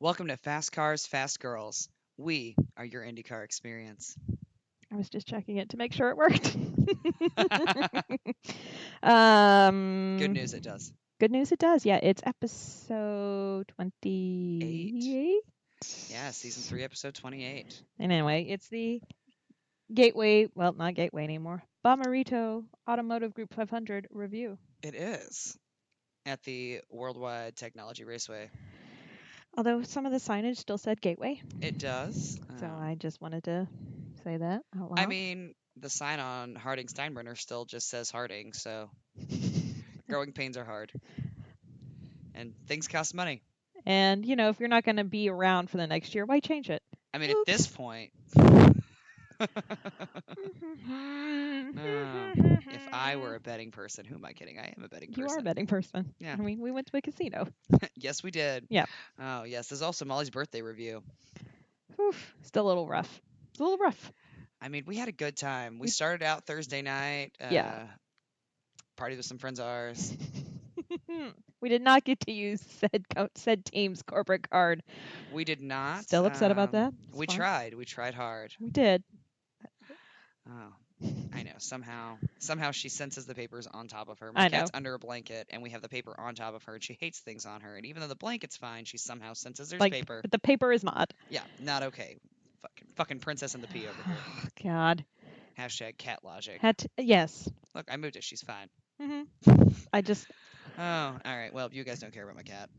Welcome to Fast Cars, Fast Girls. We are your INDYCAR experience. I was just checking it to make sure it worked. Good news, it does. Good news, it does. Yeah, it's episode 8. 28. Yeah, season 3, episode 28. And anyway, it's the Gateway, well, not Gateway anymore, Bommarito Automotive Group 500 review. It is at the Worldwide Technology Raceway. Although some of the signage still said Gateway. It does. So I just wanted to say that out loud. I mean, the sign on Harding Steinbrenner still just says Harding, so growing pains are hard. And things cost money. And, if you're not going to be around for the next year, why change it? I mean, at this point, if I were a betting person, who am I kidding? I am a betting person. You are a betting person. Yeah. I mean, we went to a casino. Yes, we did. Yeah. Oh, yes. There's also Molly's birthday review. Oof, still a little rough. It's a little rough. I mean, we had a good time. We started out Thursday night. Yeah. Partied with some friends of ours. We did not get to use said team's corporate card. We did not. Still upset about that? We tried. We tried hard. We did. Oh, I know. Somehow she senses the papers on top of her. My cat's under a blanket, and we have the paper on top of her, and she hates things on her. And even though the blanket's fine, she somehow senses there's paper. But the paper is not. Yeah, not okay. Fucking Princess and the Pea over here. Oh, God. Hashtag cat logic. Yes. Look, I moved it. She's fine. I just. Oh, all right. Well, you guys don't care about my cat.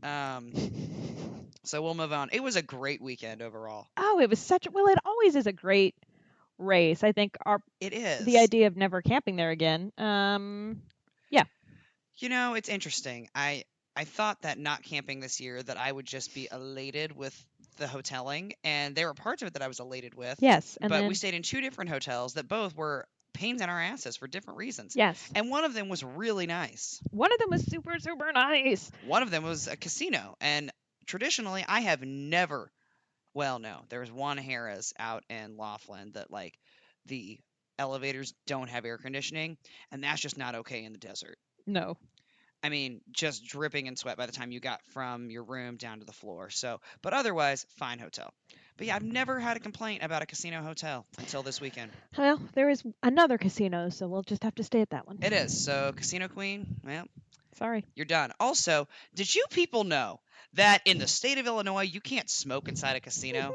So we'll move on. It was a great weekend overall. Oh, it was well, it always is a great race. I think it is the idea of never camping there again. Yeah. It's interesting. I thought that not camping this year, that I would just be elated with the hoteling, and there were parts of it that I was elated with. Yes, but we stayed in 2 different hotels that both were pains in our asses for different reasons. Yes. And one of them was really nice. One of them was super, super nice. One of them was a casino, and traditionally I have never. Well, no, there was one Harrah's out in Laughlin that the elevators don't have air conditioning, and that's just not okay in the desert. No. I mean, just dripping in sweat by the time you got from your room down to the floor. So, but otherwise, fine hotel. But yeah, I've never had a complaint about a casino hotel until this weekend. Well, there is another casino, so we'll just have to stay at that one. It is. So, Casino Queen, well, sorry. You're done. Also, did you people know that in the state of Illinois, you can't smoke inside a casino?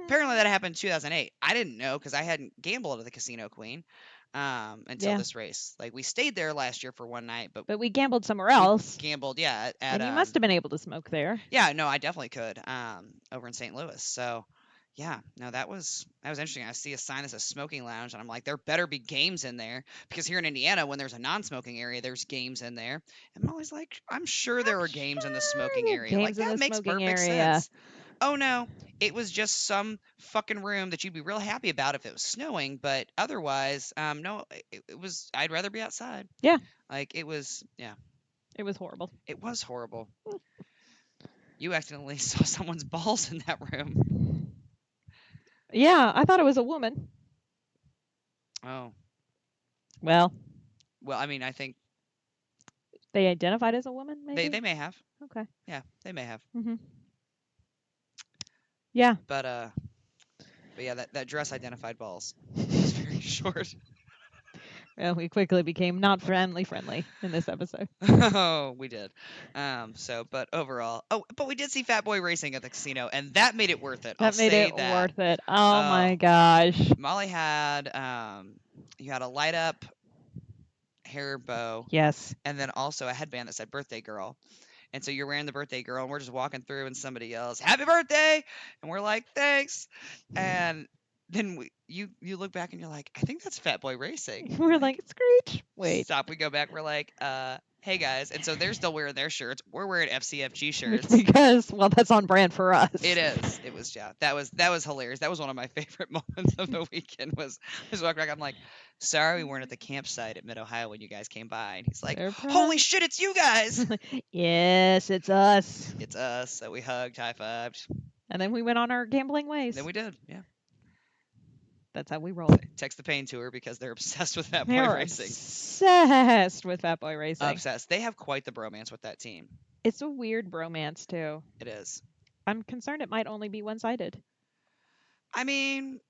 Apparently that happened in 2008. I didn't know because I hadn't gambled at the Casino Queen until this race. We stayed there last year for one night, but we gambled somewhere else. Gambled, yeah. And you must have been able to smoke there. Yeah, no, I definitely could. Over in St. Louis. So, yeah, no, that was interesting. I see a sign that says smoking lounge, and I'm like, there better be games in there, because here in Indiana, when there's a non-smoking area, there's games in there. And Molly's like, I'm sure there were games in the smoking area. That makes perfect sense. Oh no, it was just some fucking room that you'd be real happy about if it was snowing, but otherwise, no, it was. I'd rather be outside. Yeah, it was. Yeah, it was horrible. It was horrible. You accidentally saw someone's balls in that room. Yeah, I thought it was a woman. Oh. Well, I mean, I think they identified as a woman. Maybe they may have. Okay. Yeah, they may have. Yeah. But yeah, that dress identified balls. It was very short. Well, we quickly became not friendly in this episode. Oh, we did. But overall, but we did see Fat Boy racing at the casino, and that made it worth it. That made it worth it. Oh my gosh. Molly had you had a light up hair bow. Yes. And then also a headband that said birthday girl. And so you're wearing the birthday girl, and we're just walking through, and somebody yells, "Happy birthday!" And we're like, "Thanks." And then you look back, and you're like, "I think that's Fat Boy Racing." We're like, "Screech!" Wait. Stop. We go back. We're like, "Hey guys!" And so they're still wearing their shirts. We're wearing FCFG shirts because that's on brand for us. It is. It was. Yeah. That was hilarious. That was one of my favorite moments of the weekend. Was walking back. I'm like, sorry, we weren't at the campsite at Mid Ohio when you guys came by. And he's like, holy shit, it's you guys. Yes, it's us. It's us. So we hugged, high fived. And then we went on our gambling ways. Then we did. Yeah. That's how we roll. Text the pain tour because they're obsessed with Fat Boy Racing. Obsessed with Fat Boy Racing. Obsessed. They have quite the bromance with that team. It's a weird bromance too. It is. I'm concerned it might only be one-sided. I mean,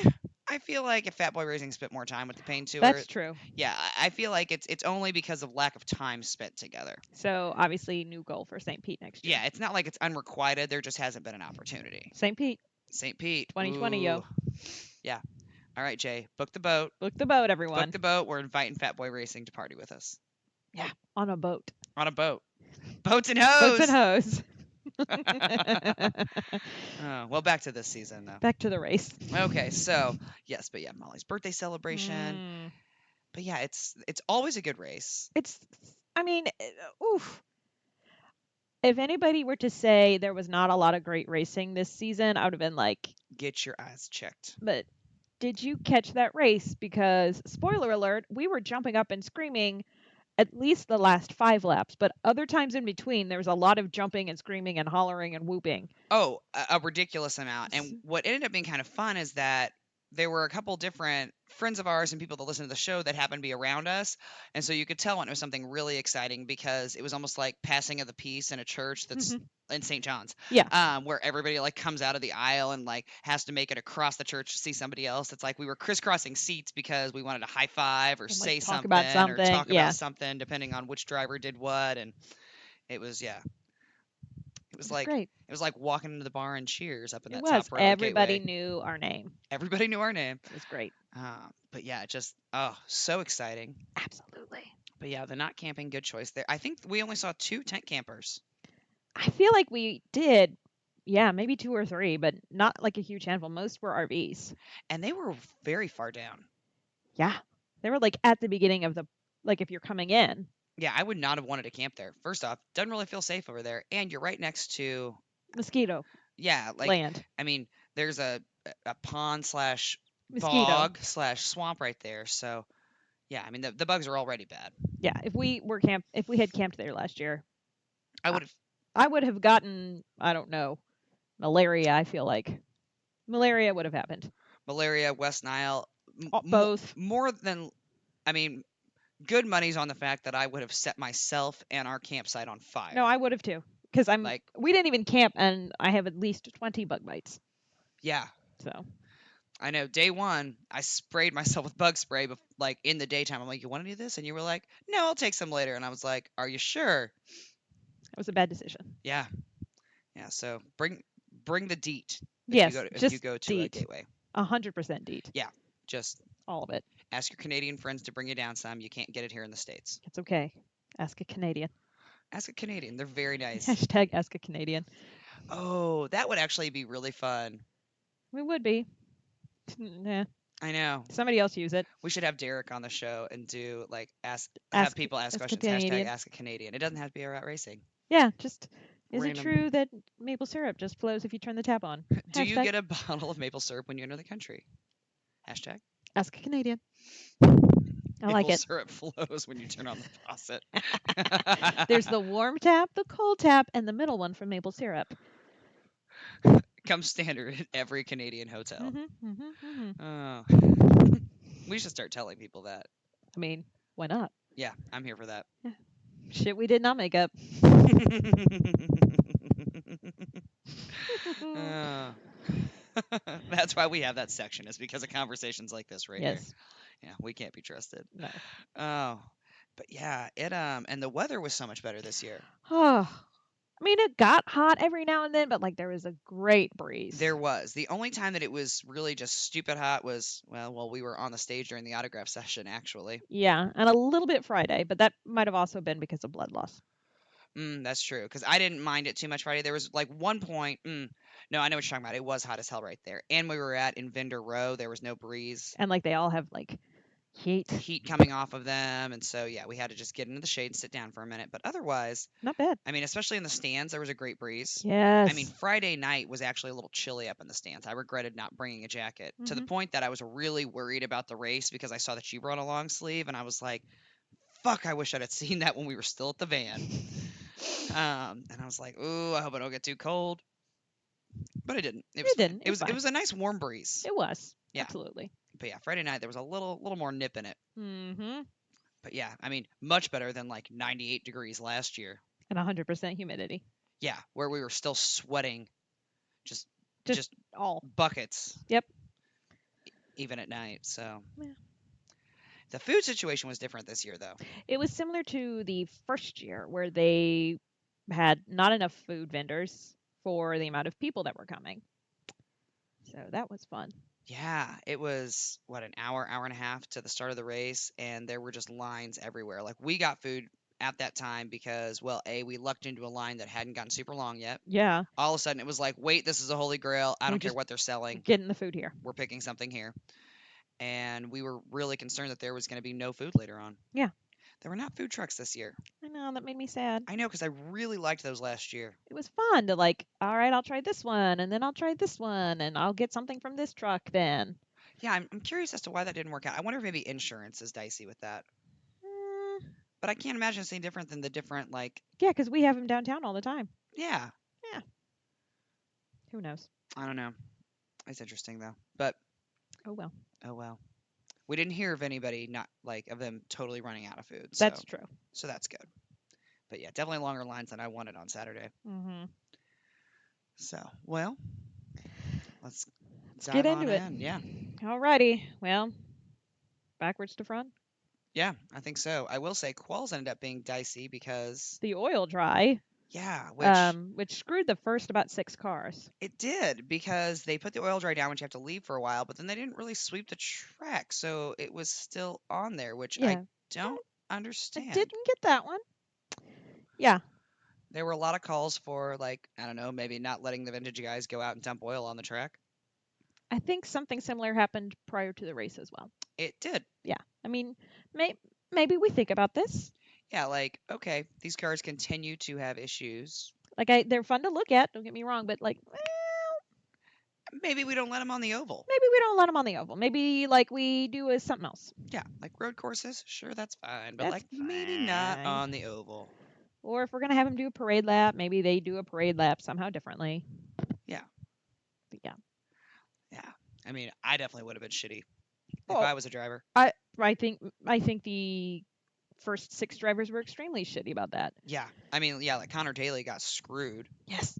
eh, I feel like if Fat Boy Racing spent more time with the Pain Tour, That's true. yeah, I feel like it's only because of lack of time spent together. So obviously, new goal for St. Pete next year. Yeah, it's not like it's unrequited. There just hasn't been an opportunity. St. Pete, St. Pete, 2020, ooh, yo. yeah. All right, Jay, book the boat. Book the boat, Book everyone. the boat. We're inviting Fat Boy Racing to party with us Yeah, on a boat. on a boat. Boats and Boats and hoes. hoes. Well, back to this season though. Back to the race. Okay, so yes, but yeah, Molly's birthday celebration. Mm. But yeah, it's always a good race. I mean, oof. If anybody were to say there was not a lot of great racing this season, I would have been like, Get your eyes checked. but did you catch that race? Because, spoiler alert, we were jumping up and screaming at least the last 5 laps, but other times in between, there was a lot of jumping and screaming and hollering and whooping. Oh, a ridiculous amount. And what ended up being kind of fun is that there were a couple different friends of ours and people that listen to the show that happened to be around us. And so you could tell when it was something really exciting because it was almost like passing of the peace in a church that's in St. John's. Yeah. Where everybody like comes out of the aisle and like has to make it across the church to see somebody else. It's like we were crisscrossing seats because we wanted to high five or And, say talk something about or something. talk Yeah. about something depending on which driver did what. And it was, yeah. It was like great. it was like walking into the bar and Cheers up in It that was. top row at Everybody Gateway. knew our name. Everybody knew our name. It was great. But yeah, just so exciting. Absolutely. But yeah, the not camping, good choice there. I think we only saw 2 tent campers. I feel like we did, yeah, maybe 2 or 3, but not like a huge handful. Most were RVs. And they were very far down. Yeah. They were like at the beginning of the, like if you're coming in. Yeah, I would not have wanted to camp there. First off, doesn't really feel safe over there. And you're right next to Mosquito yeah, like land. I mean, there's a pond slash Mosquito. bog slash swamp right there. So yeah, I mean the bugs are already bad. Yeah, if we had camped there last year, I would have gotten, I don't know, malaria. I feel like malaria would have happened. Malaria, West Nile, Both. more than, I mean, good money's on the fact that I would have set myself and our campsite on fire. No, I would have too, because like we didn't even camp, and I have at least 20 bug bites. Yeah. So. I know. Day one, I sprayed myself with bug spray, like in the daytime. I'm like, you want to do this? And you were like, no, I'll take some later. And I was like, are you sure? It was a bad decision. Yeah. Yeah. So bring the DEET. Yes, if you go to a Gateway. 100% DEET. Yeah. Just all of it. Ask your Canadian friends to bring you down some. You can't get it here in the States. It's okay. Ask a Canadian. Ask a Canadian. They're very nice. Hashtag ask a Canadian. Oh, that would actually be really fun. It would be. Yeah. I know. Somebody else use it. We should have Derek on the show and do like have people ask questions. Hashtag ask a Canadian. It doesn't have to be about racing. Yeah, just is Random. it true that maple syrup just flows if you turn the tap on? Do you get a bottle of maple syrup when you enter the country? Hashtag ask a Canadian. I like it. Maple syrup flows when you turn on the faucet. There's the warm tap, the cold tap, and the middle one for maple syrup. Comes standard at every Canadian hotel. Oh. We should start telling people that. I mean, why not? Yeah, I'm here for that. Yeah. Shit we did not make up. That's why we have that section, is because of conversations like this right here. Yeah, we can't be trusted. No. Oh. But yeah, it and the weather was so much better this year. Oh. I mean, it got hot every now and then, but like there was a great breeze. There was. The only time that it was really just stupid hot was, well, we were on the stage during the autograph session, actually. Yeah, and a little bit Friday, but that might have also been because of blood loss. That's true, because I didn't mind it too much Friday. There was like one point, no, I know what you're talking about. It was hot as hell right there. And we were in Vendor Row. There was no breeze. And like they all have like heat coming off of them, and so yeah, we had to just get into the shade and sit down for a minute. But otherwise, not bad. I mean, especially in the stands, there was a great breeze. Yes. I mean, Friday night was actually a little chilly up in the stands. I regretted not bringing a jacket to the point that I was really worried about the race because I saw that you brought a long sleeve, and I was like, fuck, I wish I'd have seen that when we were still at the van. And I was like, ooh, I hope I don't get too cold. But it didn't. It didn't. It was a nice warm breeze. It was. Yeah. Absolutely. But yeah, Friday night there was a little more nip in it. Mm-hmm. But yeah, I mean, much better than like 98 degrees last year. And 100% humidity. Yeah, where we were still sweating, just Just just all. buckets, Yep. even at night. So Yeah. the food situation was different this year, though. It was similar to the first year where they had not enough food vendors for the amount of people that were coming. So that was fun. Yeah, it was what, an hour, hour and a half to the start of the race, and there were just lines everywhere. Like we got food at that time because, well, A, we lucked into a line that hadn't gotten super long yet. Yeah. All of a sudden, it was like, wait, this is a holy grail. I We don't care just what they're selling. getting the food here. We're picking something here. And we were really concerned that there was going to be no food later on. Yeah. There were not food trucks this year. I know, that made me sad. I know, because I really liked those last year. It was fun to like, all right, I'll try this one and then I'll try this one and I'll get something from this truck then. Yeah, I'm curious as to why that didn't work out. I wonder if maybe insurance is dicey with that. Mm, But I can't imagine it's any different than the different, like, yeah, because we have them downtown all the time. yeah, Yeah. Who knows? I don't know. It's interesting, though. But, Oh well. oh well. We didn't hear of anybody not, like, of them totally running out of food. That's true. So that's good. But yeah, definitely longer lines than I wanted on Saturday. Mm-hmm. So, well, let's Let's dive get on into it. in. Yeah. Alrighty. Well, backwards to front. Yeah, I think so. I will say quals ended up being dicey because, The oil dry, yeah, which screwed the first about 6 cars. it did, because they put the oil dry down, which you have to leave for a while, but then they didn't really sweep the track, so it was still on there, which I Yeah. don't I understand. didn't get that one. Yeah. There were a lot of calls for, like, I don't know, maybe not letting the vintage guys go out and dump oil on the track. I think something similar happened prior to the race as well. It did. Yeah. I mean, maybe we think about this. Yeah, like, okay, these cars continue to have issues. Like they're fun to look at, don't get me wrong, but like, well, Maybe we don't let them on the oval. maybe we don't let them on the oval. Maybe like we do with something else. Yeah, like road courses, sure, that's fine, but That's like maybe not fine. on the oval. Or if we're gonna have them do a parade lap, maybe they do a parade lap somehow differently. Yeah. But yeah. Yeah. I mean, I definitely would have been shitty if Well, I was a driver. I think the first 6 drivers were extremely shitty about that. Yeah. I mean, yeah, like Conor Daly got screwed. Yes.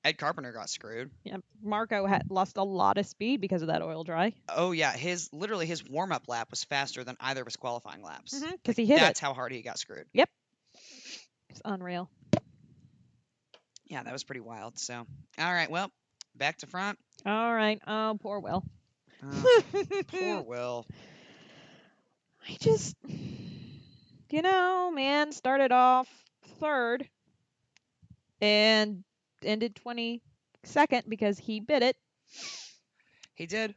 Ed Carpenter got screwed. Yeah. Marco had lost a lot of speed because of that oil dry. Oh yeah, his warm up lap was faster than either of his qualifying laps. Because he hit That's it. how hard he got screwed. Yep. It's unreal. Yeah, that was pretty wild. So, all right, well, back to front. All right. Oh, poor Will. Poor Will. I just, man, started off 3rd and ended 22nd because he bit it. He did.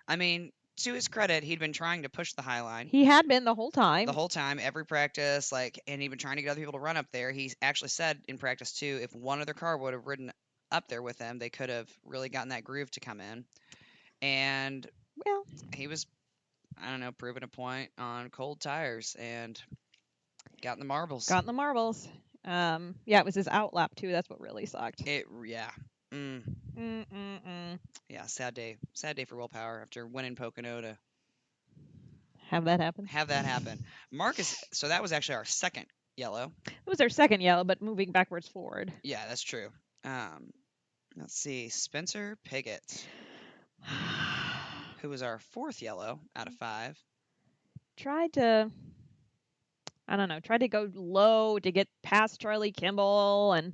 I mean, to his credit, he'd been trying to push the high line. He had been the whole time. The whole time, every practice, like, and he'd been trying to get other people to run up there. He actually said in practice too, if one other car would have ridden up there with him, they could have really gotten that groove to come in. And Well, he was, I don't know, proving a point on cold tires and got in the marbles. Yeah, it was his out lap too. That's what really sucked. Yeah. Yeah, sad day. Sad day for Will Power after winning Pocono to Have that happen. Marcus, so that was actually our second yellow. It was our second yellow, but moving backwards forward. Yeah, that's true. Let's see, Spencer Piggott, who was our 4th yellow out of 5. Tried to go low to get past Charlie Kimball and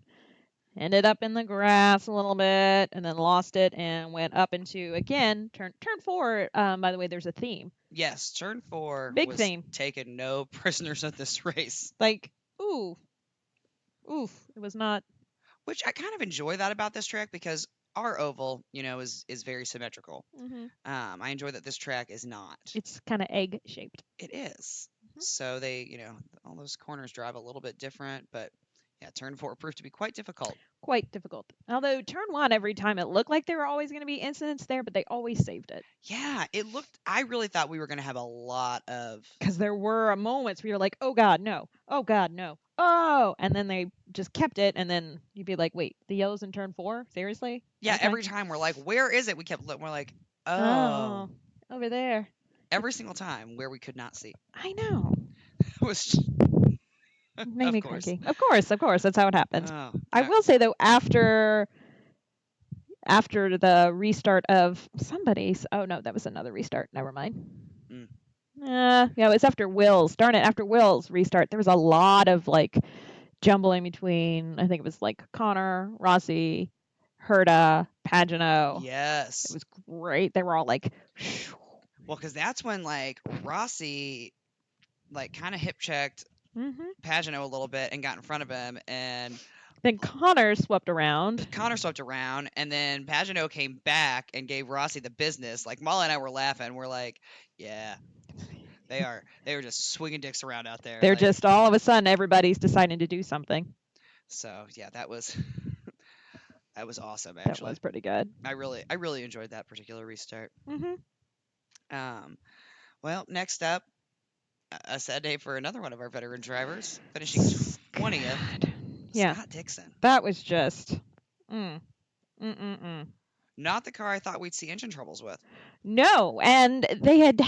ended up in the grass a little bit and then lost it and went up into, again, turn 4. By the way, there's a theme. Yes, turn 4 Big was theme. taking no prisoners at this race. Like, oof, it was not. Which I kind of enjoy that about this track because our oval, is very symmetrical. Mm-hmm. I enjoy that this track is not. It's kind of egg shaped. It is. Mm-hmm. So they, all those corners drive a little bit different, but yeah, turn 4 proved to be quite difficult. Although turn 1, every time it looked like there were always going to be incidents there, but they always saved it. Yeah, I really thought we were going to have a lot of. Because there were moments where you're like, oh God, no. Oh God, no. Oh, and then they just kept it, and then you'd be like, wait, the yellow's in turn 4? Seriously? Yeah, Okay. every time we're like, where is it? We kept looking, we're like, Oh, over there. Every single time where we could not see. I know. It was Made Of me course. cranky. Of course, of course. That's how it happened. Oh, I will say though, after the restart of somebody's, oh no, that was another restart. Never mind. mm, Yeah, it was after Will's. Darn it, after Will's restart, there was a lot of like jumbling between. I think it was like Connor, Rossi, Herta, Pagano. It yes. was great. They were all like, Well, because that's when like Rossi like kind of hip checked mm-hmm. Pagano a little bit and got in front of him, and Then Connor swept around. Connor swept around, and then Pagano came back and gave Rossi the business. Like Molly and I were laughing. We're like, yeah, they were just swinging dicks around out there. They're Like just all of a sudden everybody's deciding to do something. so, yeah, that was awesome That actually. was pretty good. I really enjoyed that particular restart. Mm-hmm. Um, well, next up, a sad day for another one of our veteran drivers, finishing 20th, God. Yeah, Scott Dixon. that was just. Mm, mm. Not the car I thought we'd see engine troubles with. No, and they had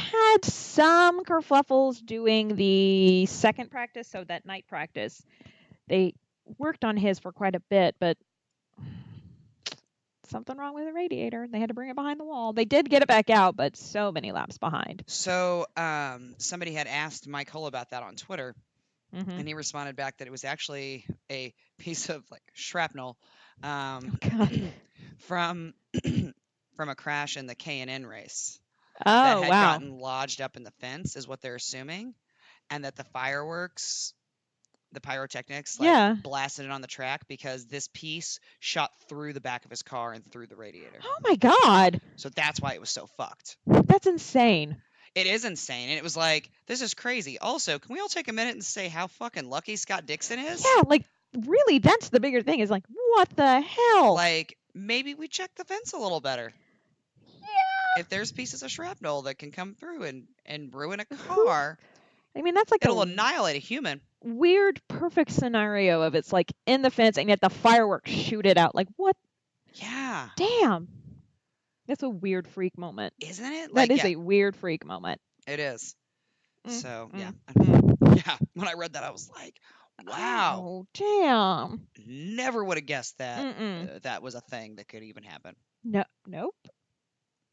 some kerfluffles doing the second practice, so that night practice. They worked on his for quite a bit, but something wrong with the radiator. They had to bring it behind the wall. They did get it back out, but so many laps behind. So, somebody had asked Mike Hull about that on Twitter, Mm-hmm. and he responded back that it was actually a piece of like shrapnel Oh um, God. from from a crash in the K&N race that Oh had wow. gotten lodged up in the fence, is what they're assuming, and that the fireworks, the pyrotechnics, like Yeah. blasted it on the track because this piece shot through the back of his car and through the radiator. Oh my God. So that's why it was so fucked. That's insane. It is insane, and it was like, this is crazy. Also, can we all take a minute and say how fucking lucky Scott Dixon is? Yeah, like really, that's the bigger thing. Is like, what the hell? Like, maybe we check the fence a little better. Yeah. If there's pieces of shrapnel that can come through and ruin a Who? car, I mean, that's like it'll a annihilate a human. weird, perfect scenario of it's like in the fence and yet the fireworks shoot it out. Like, what? Yeah. Damn. That's a weird freak moment. Isn't it? That Like, is yeah, a weird freak moment. it is. Mm, So, yeah. mm. Yeah. When I read that, I was like, wow. Oh, damn. Never would have guessed that Mm-mm. that was a thing that could even happen. No, nope.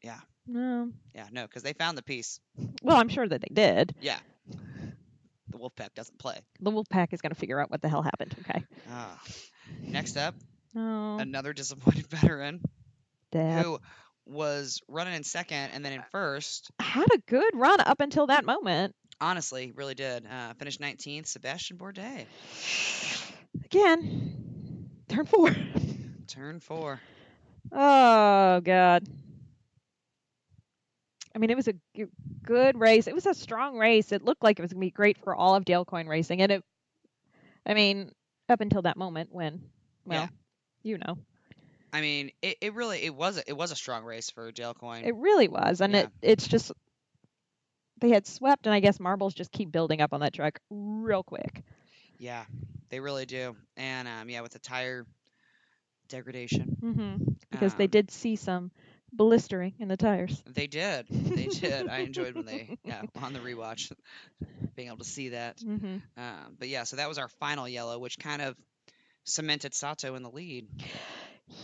Yeah. No. Yeah. No, because they found the piece. Well, I'm sure that they did. Yeah. The Wolfpack doesn't play. The Wolfpack is going to figure out what the hell happened. Okay. Ah. Next up, Oh, another disappointed veteran Dad. who was running in second and then in first. Had a good run up until that moment. Honestly, really did. Finished 19th, Sebastian Bourdais. Again, turn 4. Turn 4. Oh, God. I mean, it was a good race. It was a strong race. It looked like it was going to be great for all of Dale Coyne Racing. And I mean, up until that moment when, well, Yeah. you know. I mean, it really was a strong race for Dale Coyne. It really was. And Yeah. it's just, they had swept, and I guess marbles just keep building up on that track real quick. Yeah, they really do. And yeah, with the tire degradation. Mm-hmm. Because they Um, did see some blistering in the tires. They did. They did. I enjoyed when they, yeah, on the rewatch, being able to see that. Mm-hmm. But yeah, so that was our final yellow, which kind of cemented Sato in the lead.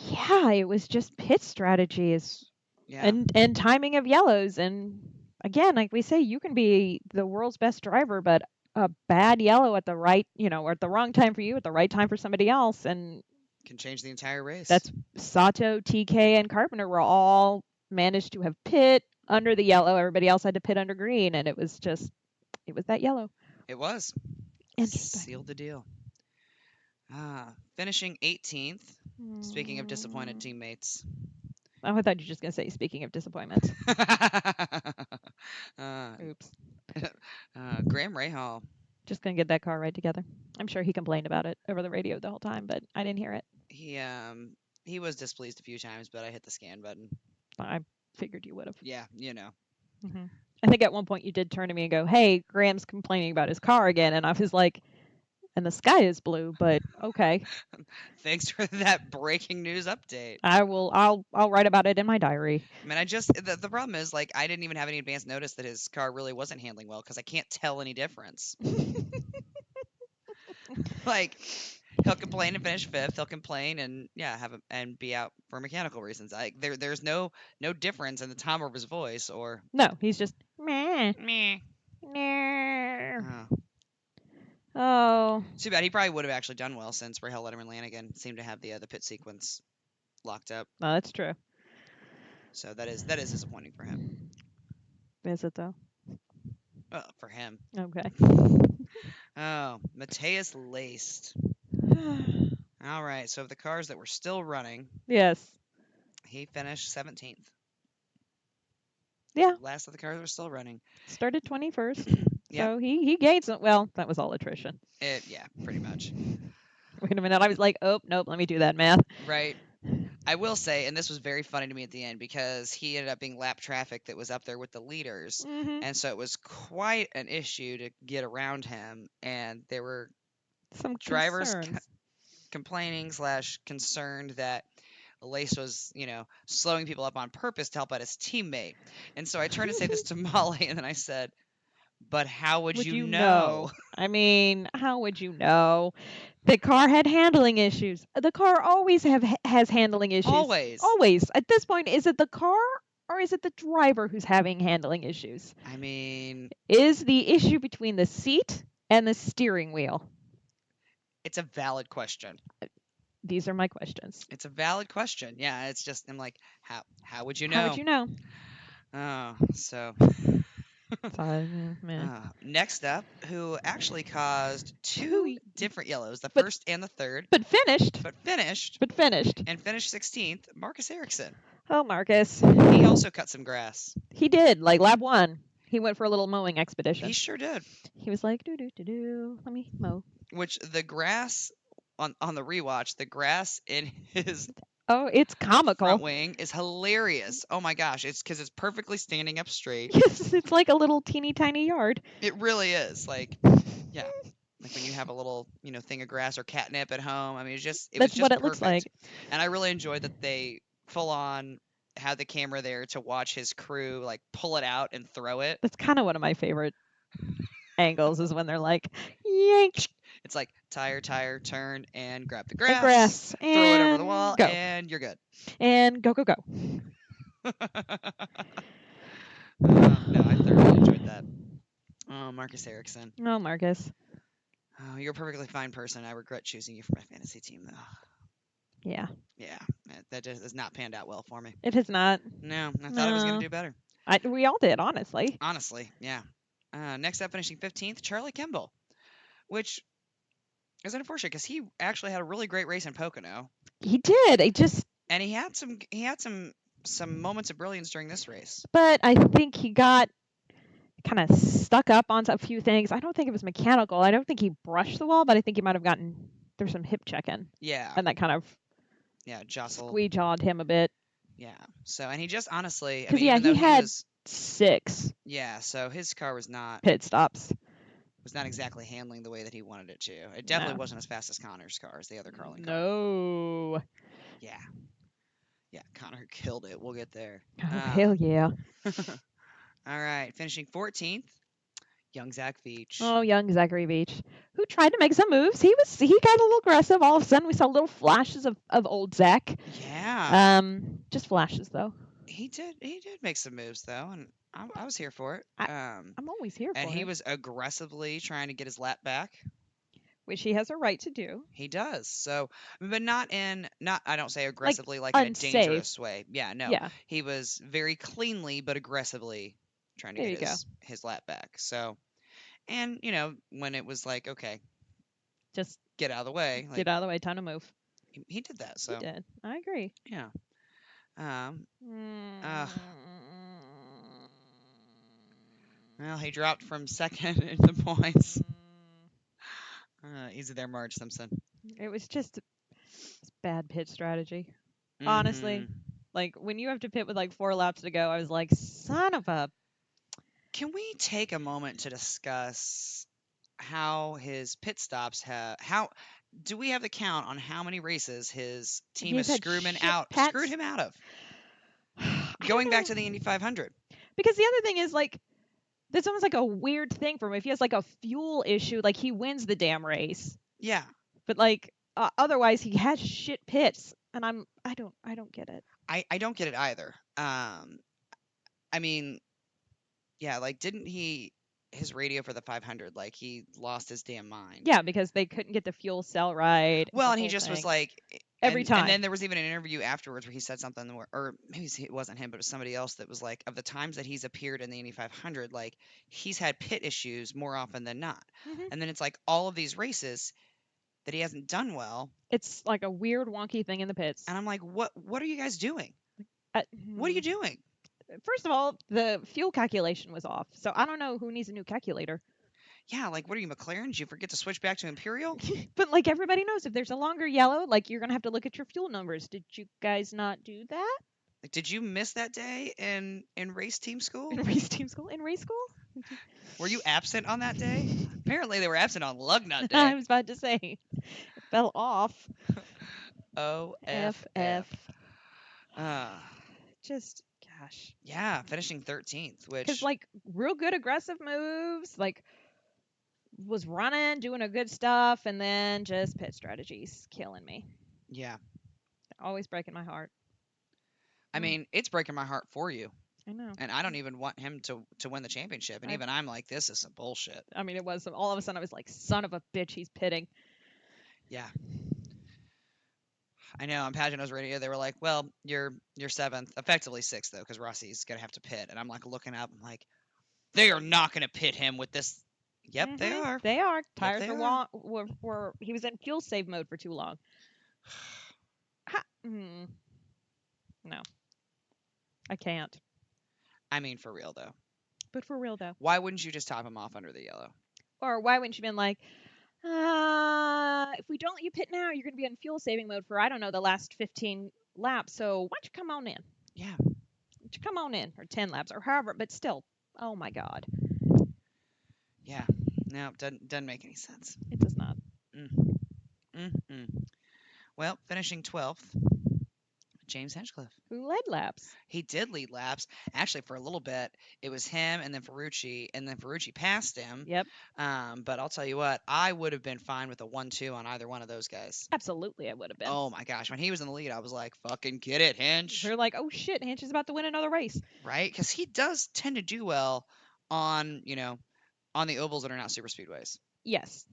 Yeah, it was just pit strategies Yeah. and timing of yellows. And again, like we say, you can be the world's best driver, but a bad yellow at the right, or at the wrong time for you, at the right time for somebody else, and Can change the entire race. that's Sato, TK, and Carpenter were all managed to have pit under the yellow. Everybody else had to pit under green, and it was that yellow. It was. Interesting. Sealed the deal. Finishing 18th. Speaking of disappointed teammates. Oh, I thought you were just gonna say speaking of disappointments. Oops. Graham Rahal. Just gonna get that car right together. I'm sure he complained about it over the radio the whole time, but I didn't hear it. He was displeased a few times, but I hit the scan button. I figured you would have. Yeah, you know. Mm-hmm. I think at one point you did turn to me and go, "Hey, Graham's complaining about his car again," and I was like, "And the sky is blue, but okay." Thanks for that breaking news update. I'll write about it in my diary. I mean, the problem is, like, I didn't even have any advance notice that his car really wasn't handling well because I can't tell any difference. Like he'll complain and finish fifth. He'll complain and yeah, and be out for mechanical reasons. There's no difference in the timbre of his voice or No, he's just meh. meh. Meh. Uh, Oh, Too bad. He probably would have actually done well since Rahal Letterman Lanigan seemed to have the pit sequence locked up. no, that's true. So that is disappointing for him. Is it though? For him. Okay. Oh, Mateus laced. All right. So of the cars that were still running, Yes. he finished 17th. Yeah. Last of the cars that were still running. Started 21st. Yep. So he gained some. Well, that was all attrition. Yeah, pretty much. Wait a minute. I was like, oh, nope, let me do that math. Right. I will say, and this was very funny to me at the end because he ended up being lap traffic that was up there with the leaders. Mm-hmm. And so it was quite an issue to get around him. And there were Some drivers concerns. complaining / concerned that Lace was, slowing people up on purpose to help out his teammate. And so I turned to say this to Molly, and then I said, but how would Would you you know? know? I mean, how would you know? The car had handling issues. The car always has handling issues. Always. Always. At this point, is it the car or is it the driver who's having handling issues? I mean, Is the issue between the seat and the steering wheel? it's a valid question. These are my questions. It's a valid question. Yeah, it's just I'm like, how would you How would know? you know? Oh, so Man. next up, who actually caused two Two, different yellows, the but first and the third, but finished. but finished But finished. and finished 16th, Marcus Ericsson. Oh, Marcus. He also cut some grass. He did. Like lap 1. He went for a little mowing He expedition. sure did. He was like, do. Let me mow. Which the grass on the rewatch, the grass in his Oh, it's comical. front wing is hilarious. Oh my gosh, it's because it's perfectly standing up straight. Yes, it's like a little teeny tiny yard. It really is. Like, yeah, like when you have a little, thing of grass or catnip at home. I mean, it was That's just what it perfect. looks like. And I really enjoyed that they full on had the camera there to watch his crew like pull it out and throw it. That's kind of one of my favorite angles is when they're like, yank. It's like tire, turn, and grab the The grass, grass. throw it over the And wall, go. and you're good. And go. No, I thoroughly enjoyed that. Oh, Marcus Ericsson. Oh, Marcus. Oh, you're a perfectly fine person. I regret choosing you for my fantasy team, though. Yeah. Yeah, that just has not panned out well for me. It has not. No, I thought I was going No. to do better. We all did, honestly. Honestly, yeah. Next up, finishing 15th, Charlie Kimball, which is unfortunate because he actually had a really great race in Pocono, He did. and he had some moments of brilliance during this race. But I think he got kind of stuck up on a few things. I don't think it was mechanical. I don't think he brushed the wall, but I think he might have gotten there's some hip checking. Yeah. And that kind of Jostled. squeejawed him a bit. Yeah. So, and he just honestly, I 'Cause, mean, yeah, even though he had was 6 so his car was not pit stops. exactly handling the way that he wanted it to. It definitely No. wasn't as fast as Connor's car, as the other Carlin car. No. Yeah. Yeah, Connor killed it. We'll get there. Oh, hell yeah. All right, finishing 14th, young Zach Veach. Oh, young Zachary Beach, who tried to make some moves. He got a little aggressive. All of a sudden, we saw little flashes of old Zach. Yeah. Just flashes though. He did make some moves though, and I was here for it. I'm always here for it. And he was aggressively trying to get his lap back. Which he has a right to do. He does. So, but not I don't say aggressively like in a unsafe. dangerous way. Yeah, no. Yeah. He was very cleanly but aggressively trying to There get you go. his lap back. So, and when it was like, okay, Just get out of the way. Like, get out of the way. Time to move. he did that. So, He did. I agree. yeah. Well, he dropped from second in the points. Easy there, Marge Simpson. It was just bad pit strategy. Honestly. Mhm. Like, when you have to pit with like 4 laps to go, I was like, son of a... Can we take a moment to discuss how his pit stops how do we have the count on how many races his team He's has had screwed shit him out of? Going back to the Indy 500. Because the other thing is, like, that's almost like a weird thing for him. If he has like a fuel issue, like he wins the damn race. Yeah. But like otherwise, he has shit pits, and I don't get it. I don't get it either. I mean, yeah, like didn't he his radio for the 500 like he lost his damn mind. Yeah, because they couldn't get the fuel cell right. Well, The and he whole just was thing. like, Every and time. then there was even an interview afterwards where he said something where, or maybe it wasn't him, but it was somebody else that was like, of the times that he's appeared in the Indy 500, like he's had pit issues more often than not. Hmm. And then it's like all of these races that he hasn't done well, It's like a weird, wonky thing in the pits. and I'm like, what are you guys doing? Uh, What are you hmm. doing? First of all, the fuel calculation was off, so I don't know who needs a new calculator. Yeah, like what are you, McLaren? Did you forget to switch back to Imperial? But like everybody knows, if there's a longer yellow, like you're gonna have to look at your fuel numbers. Did you guys not do that Like, did you miss that day in race team school? in race team school? In race school? Were you absent on that day? Apparently, they were absent on lug nut I day. was about to say, it fell off. OFF. FF. Uh, Just gosh. yeah, finishing 13th, Because which, like real good aggressive moves, like was running, doing a good stuff, and then just pit strategies killing me. yeah. Always breaking my heart. I mean, it's breaking my heart for you. I know. And I don't even want him to win the championship. And I- even I'm like, this is some bullshit. I mean, it was all of a sudden I was like, son of a bitch, he's pitting. Yeah. I know on Pagano's radio, they were like, well, you're seventh, effectively sixth, though, because Rossi's going to have to pit. And I'm like looking up, I'm like, they are not going to pit him with this. Yep, they Mhm, are. They are. Tires they were, are. were he was in fuel save mode for too long. No, I can't. I mean, for real, though. But for real though, Why wouldn't you just top him off under the yellow? or why wouldn't you been like, if we don't let you pit now, you're going to be in fuel saving mode for I don't know the last 15 laps. So why don't you come on in? Yeah. Why don't you come on in, or 10 laps, or however. But still, oh my god, Yeah. No, doesn't make any sense. it does not. Well, finishing 12th, James Hinchcliffe. Who led laps? He did lead laps. Actually, for a little bit, it was him and then Ferrucci passed him. Yep, But I'll tell you what, I would have been fine with a 1-2 on either one of those guys. absolutely, I would have been. Oh my gosh, when he was in the lead, I was like, fucking get it, Hinch. They're like, oh shit, Hinch is about to win another race. Right? Because he does tend to do well on, on the ovals that are not super speedways. Yes.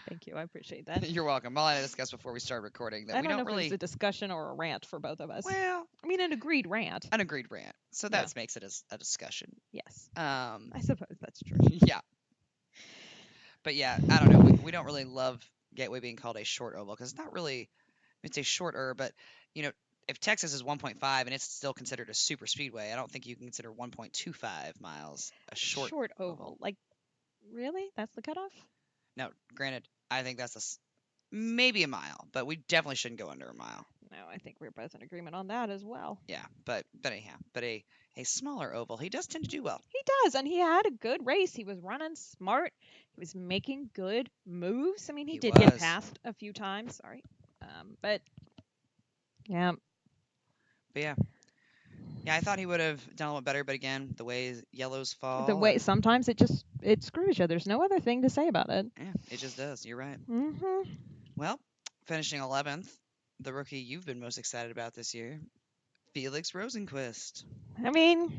Thank you. I appreciate that. You're welcome. Well, I discussed before we started recording that I we don't know don't if really. it was a discussion or a rant for both of us. Well, I mean, an agreed rant. an agreed rant. So that makes it a discussion. Yes. I suppose that's true. Yeah. But yeah, I don't know. We don't really love Gateway being called a short oval because it's not really. It's a shorter, but if Texas is 1.5 and it's still considered a super speedway, I don't think you can consider 1.25 miles a short oval. Like, really? That's the cutoff? No, granted, I think that's maybe a mile, but we definitely shouldn't go under a mile. No, I think we're both in agreement on that as well. Yeah, but anyhow, but a smaller oval, he does tend to do well. He does, and he had a good race. He was running smart. He was making good moves. I mean, he did get past a few times. Sorry, but yeah. But yeah. Yeah, I thought he would have done a lot better, but again, the way yellows fall. The way sometimes it screws you. There's no other thing to say about it. Yeah, it just does. You're right. Mm-hmm. Well, finishing 11th, the rookie you've been most excited about this year, Felix Rosenquist. I mean,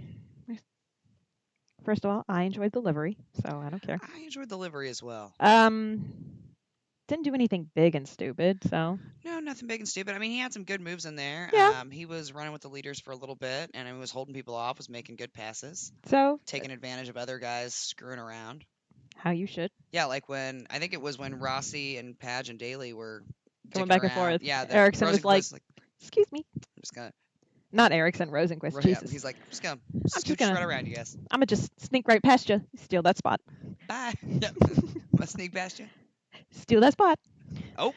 first of all, I enjoyed the livery, so I don't care. I enjoyed the livery as well. Didn't do anything big and stupid, so. No, nothing big and stupid. I mean, he had some good moves in there. Yeah. He was running with the leaders for a little bit, and he was holding people off, was making good passes. So. Taking advantage of other guys screwing around. How you should. Yeah, like I think it was when Rossi and Page and Daly were going back around. and forth. Yeah, Erickson was like, excuse me. I'm just gonna. Not Erickson, Rosenquist. Jesus. Yeah, he's like, I'm just gonna scooch right around you guys. I'm gonna just sneak right past you, steal that spot. Bye. Yep. I'm gonna sneak past you. Steal that spot. Oh.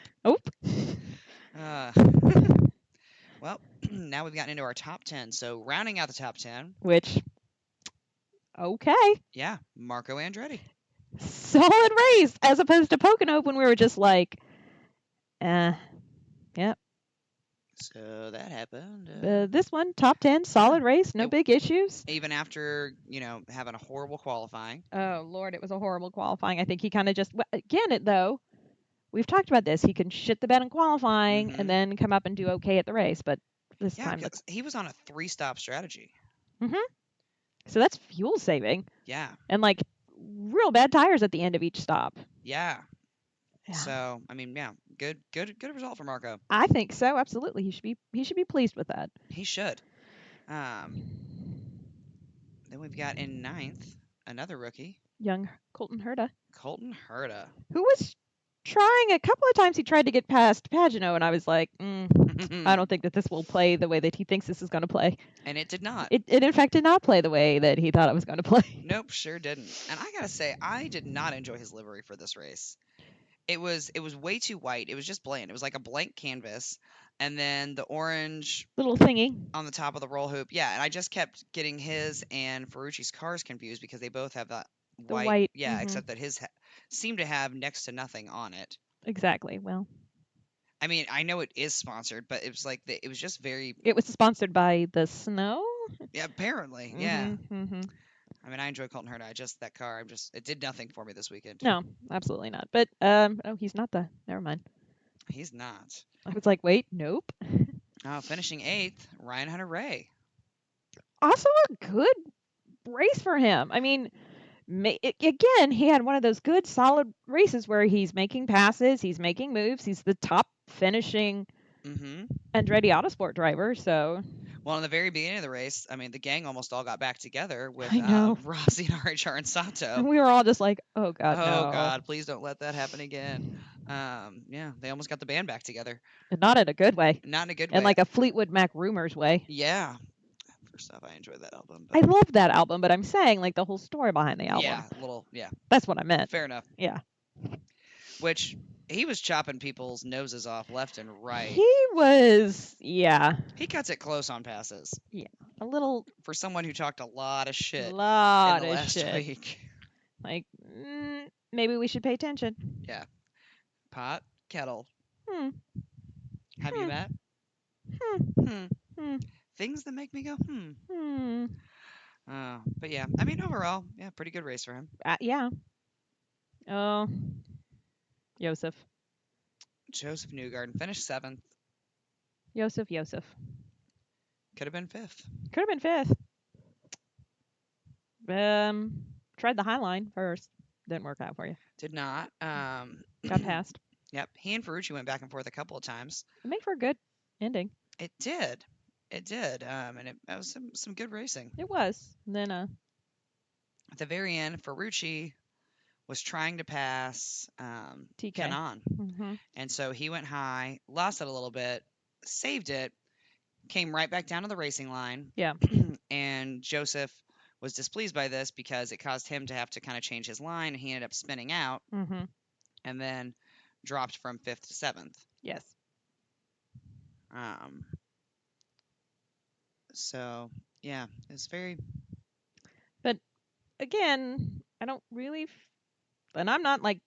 Well, now we've gotten into our top 10. So rounding out the top 10. Which. Okay. Yeah, Marco Andretti. Solid race, as opposed to Pocono when we were just like, yep. So that happened. This one, top 10, Yeah. solid race, no It, big issues. even after, having a horrible qualifying. Oh, Lord, it was a horrible qualifying. I think he kind of just, again, though, we've talked about this. He can shit the bed in qualifying and Mm-hmm. then come up and do okay at the race. But this Yeah, time, because he was on a 3-stop strategy. hmm so that's fuel saving. Yeah. And like real bad tires at the end of each stop. Yeah. Yeah. So, I mean, yeah, good result for Marco. I think so. Absolutely. He should be pleased with that. He should. Um, then we've got in ninth another rookie, Young Colton Herta, Colton Herta. who was trying a couple of times. He tried to get past Pagano, and I was like, I don't think that this will play the way that he thinks this is going to play. And it did not. It in fact did not play the way that he thought it was going to play. Nope, sure didn't. And I gotta say, I did not enjoy his livery for this race. It was way too white. It was just bland. It was like a blank canvas, and then the orange Little thingy. on the top of the roll hoop. Yeah, and I just kept getting his and Ferrucci's cars confused because they both have that The white. white. Yeah, except that his seemed to have next to nothing on it. Exactly. Well, I mean, I know it is sponsored, but it was like it was just very. it was sponsored by the snow. Yeah, apparently, yeah. Mm-hmm. I mean, I enjoy Colton Herta. That car. It did nothing for me this weekend. No, absolutely not. But oh, he's not the. Never mind. He's not. I was like, wait, nope. Finishing 8th, Ryan Hunter-Reay. Also a good race for him. I mean, again, he had one of those good, solid races where he's making passes, he's making moves, he's the top finishing Mm-hmm. Andretti Autosport driver. So, Well, in the very beginning of the race, I mean, the gang almost all got back together with I know. Rossi and RHR and and Sato. we were all just like, oh God, Oh no. God, please don't let that happen again. Yeah, they almost got the band back together. And not in a good way. Not in a good In way. like a Fleetwood Mac Rumors way. Yeah. First off, I enjoyed that album. I love that album, but I'm saying like the whole story behind the album. Yeah, That's what I meant. fair enough. Yeah. Which he was chopping people's noses off left and right. He was, yeah, He cuts it close on passes a little, for someone who talked a lot of shit lot in the of last shit. week. Like, maybe we should pay attention. Yeah. Pot, kettle. Hmm. Have you met? Hmm. Hmm. Things that make me go, Hmm. But yeah, I mean, overall, yeah, pretty good race for him. Yeah. Oh, Joseph. Joseph Newgarden finished 7th. Joseph. Could have been 5th. Could have been fifth. Tried the high line first. Didn't work out for you. Did not. Got passed. Yep. He and Ferrucci went back and forth a couple of times. It made for a good ending. It did. It did. And it was some good racing. It was. And then At the very end, Ferrucci was trying to pass TK. Kanan. Mm-hmm. And so he went high, lost it a little bit, saved it, came right back down to the racing line. Yeah. And Joseph was displeased by this because it caused him to have to kind of change his line, and he ended up spinning out Mm-hmm. and then dropped from 5th to 7th. Yes. So yeah, it's very. But again, I don't really, and I'm not like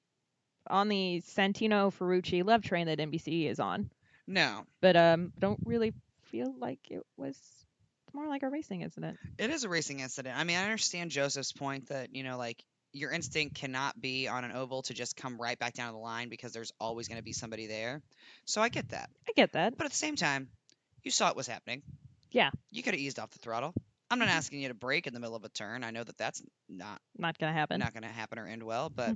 on the Santino Ferrucci love train that NBC is on. No. But don't really feel like it was. It's more like a racing incident. It is a racing incident. I mean, I understand Joseph's point that, like your instinct cannot be on an oval to just come right back down to the line because there's always going to be somebody there. So I get that. I get that. But at the same time, you saw it was happening. Yeah. You could have eased off the throttle. I'm not asking you to brake in the middle of a turn. I know that that's not gonna happen. Not going to happen or end well, but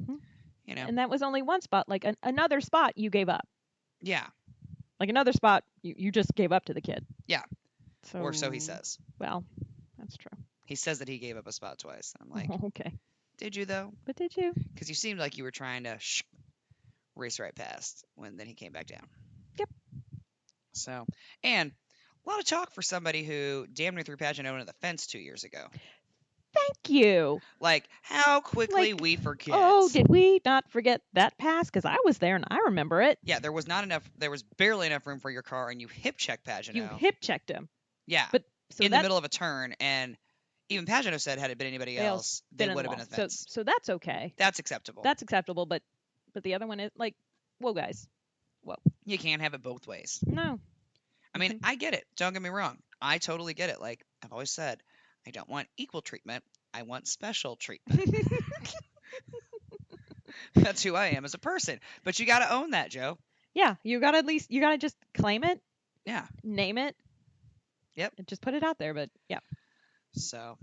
And that was only one spot. Like another spot, you gave up. Yeah. Like another spot, you just gave up to the kid. Yeah. So, or so he says. Well, that's true. He says that he gave up a spot twice. I'm like, okay. Did you though? But did you? Because you seemed like you were trying to race right past when then he came back down. Yep. So, and a lot of talk for somebody who damn near threw Pagano into the fence 2 years ago. Thank you. Like, how quickly we forget. Oh, did we not forget that pass? Because I was there and I remember it. Yeah, there was barely enough room for your car, and you hip checked Pagano. You hip checked him. Yeah. But so in the middle of a turn, and even Pagano said had it been anybody else, they would have been in the fence. So that's okay. That's acceptable. That's acceptable, but the other one is like, whoa, guys. Whoa. You can't have it both ways. No. I mean, I get it. Don't get me wrong. I totally get it. Like I've always said, I don't want equal treatment. I want special treatment. That's who I am as a person. But you got to own that, Joe. Yeah, you gotta at least you gotta just claim it, Yeah. name it, Yep. and just put it out there. But yeah, So,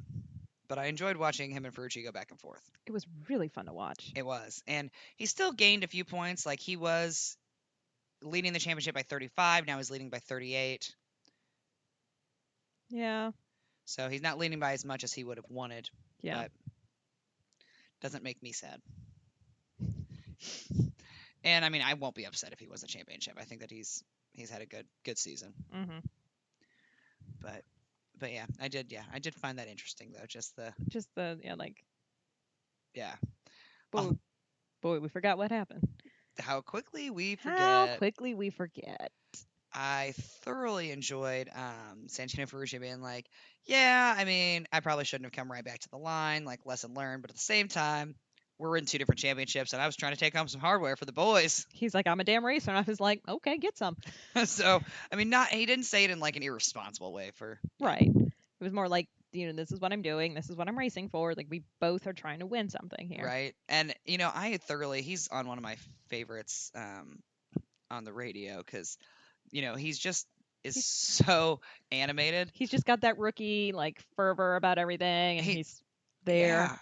but I enjoyed watching him and Ferrucci go back and forth. it was really fun to watch. It was. And he still gained a few points. Like he was leading the championship by 35. Now he's leading by 38. Yeah, So he's not leading by as much as he would have wanted. yeah. But doesn't make me sad. And I mean, I won't be upset if he wins the championship. I think that he's had a good season. hmm But yeah, I did find that interesting though. Just the Just like yeah, boy, oh, boy, we forgot what happened. how quickly we How forget. quickly we forget. I thoroughly enjoyed Santino Ferrucci being like, yeah, I mean, I probably shouldn't have come right back to the line, like lesson learned. But at the same time, we're in two different championships, and I was trying to take home some hardware for the boys. He's like, I'm a damn racer, and I was like, okay, get some. So I mean, not he didn't say it in like an irresponsible way for Right. It was more like, this is what I'm doing. This is what I'm racing for. Like we both are trying to win something here. right. And he's on one of my favorites on the radio because he's just is He's so animated. he's just got that rookie like fervor about everything, and He he's there. Yeah.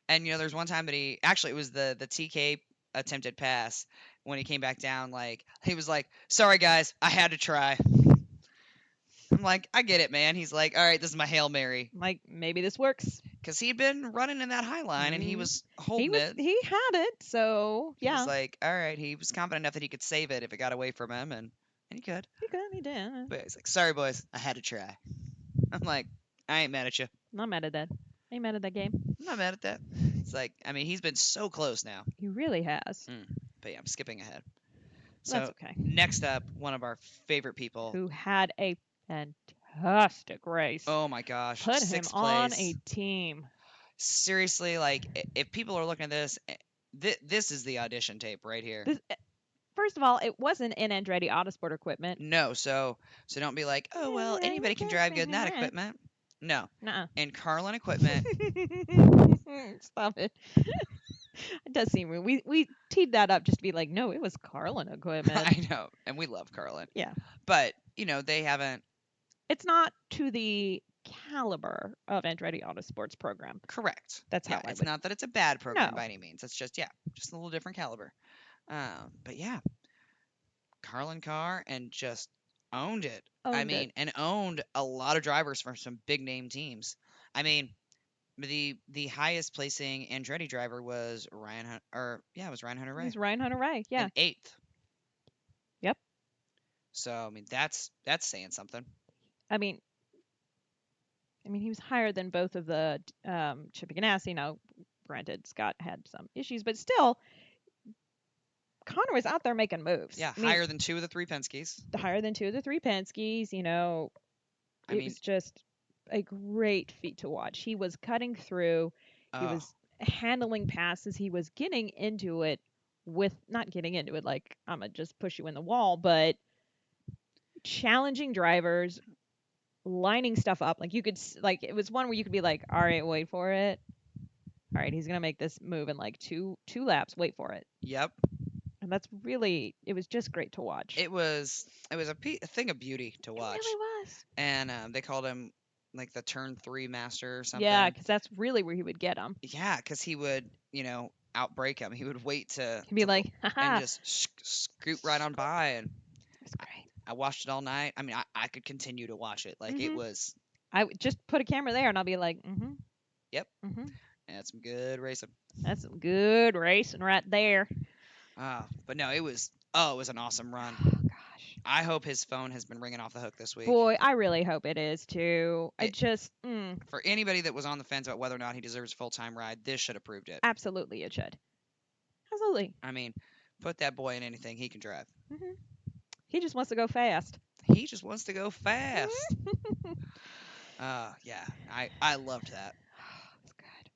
And there's one time that he actually it was the TK attempted pass when he came back down. Like he was like, "Sorry guys, I had to try." I'm like, I get it, man. He's like, all right, this is my Hail Mary. Like maybe this works. Because he'd been running in that high line and he was holding it. He had it, so He yeah. was like, all right, he was confident enough that he could save it if it got away from him, and he could. He did. But he's like, sorry, boys, I had to try. I'm like, I ain't mad at you. I'm not mad at that. I ain't mad at that game. I'm not mad at that. It's like, I mean, he's been so close now. He really has. But yeah, I'm skipping ahead. So That's okay. next up, one of our favorite people. Who had a fantastic race. Oh my gosh. Put him sixth on place. a team. Seriously, like, if people are looking at this, this is the audition tape right here. First of all, it wasn't in Andretti Autosport equipment. No, so don't be like, oh well, anybody can drive good in that equipment. No, Nuh-uh. in Carlin equipment. Stop it. It does seem weird. We teed that up just to be like, no, it was Carlin equipment. I know, and we love Carlin. Yeah, but they haven't. It's not to the caliber of Andretti Autosport's program. Correct. That's how it's not that it's a bad program by any means. It's just just a little different caliber. But yeah, Carlin car and just owned it. And owned a lot of drivers from some big name teams. I mean, the highest placing Andretti driver was Ryan Hunter. It was Ryan Hunter-Reay. It was Ryan Hunter-Reay. Yeah, and 8th. Yep. So I mean, that's saying something. I mean, he was higher than both of the Chip Ganassi. Now, granted, Scott had some issues, but still, Conor was out there making moves. Yeah, higher than 2 of the 3 Penske's. Higher than 2 of the 3 Penske's. It was just a great feat to watch. He was cutting through. He was handling passes. He was getting into it not getting into it like I'm going to just push you in the wall, but challenging drivers, lining stuff up. Like you could, it was one where you could be like, all right, wait for it. All right, he's going to make this move in like two laps. Wait for it. Yep. And it was just great to watch. It was a thing of beauty to watch. It really was. And they called him like the turn 3 master or something. Yeah, because that's really where he would get him. Yeah, because he would, outbrake him. He would wait He'd be like, haha. and just scoot right on by. And it's great. I watched it all night. I mean, I could continue to watch it. Like it was. I would just put a camera there and I'll be like, Yep. And that's some good racing. That's some good racing right there. But no, it was an awesome run. Oh, gosh. I hope his phone has been ringing off the hook this week. Boy, I really hope it is too. For anybody that was on the fence about whether or not he deserves a full-time ride, this should have proved it. Absolutely, it should. Absolutely. I mean, put that boy in anything, he can drive. He just wants to go fast. He just wants to go fast. Yeah, I loved that. That's good.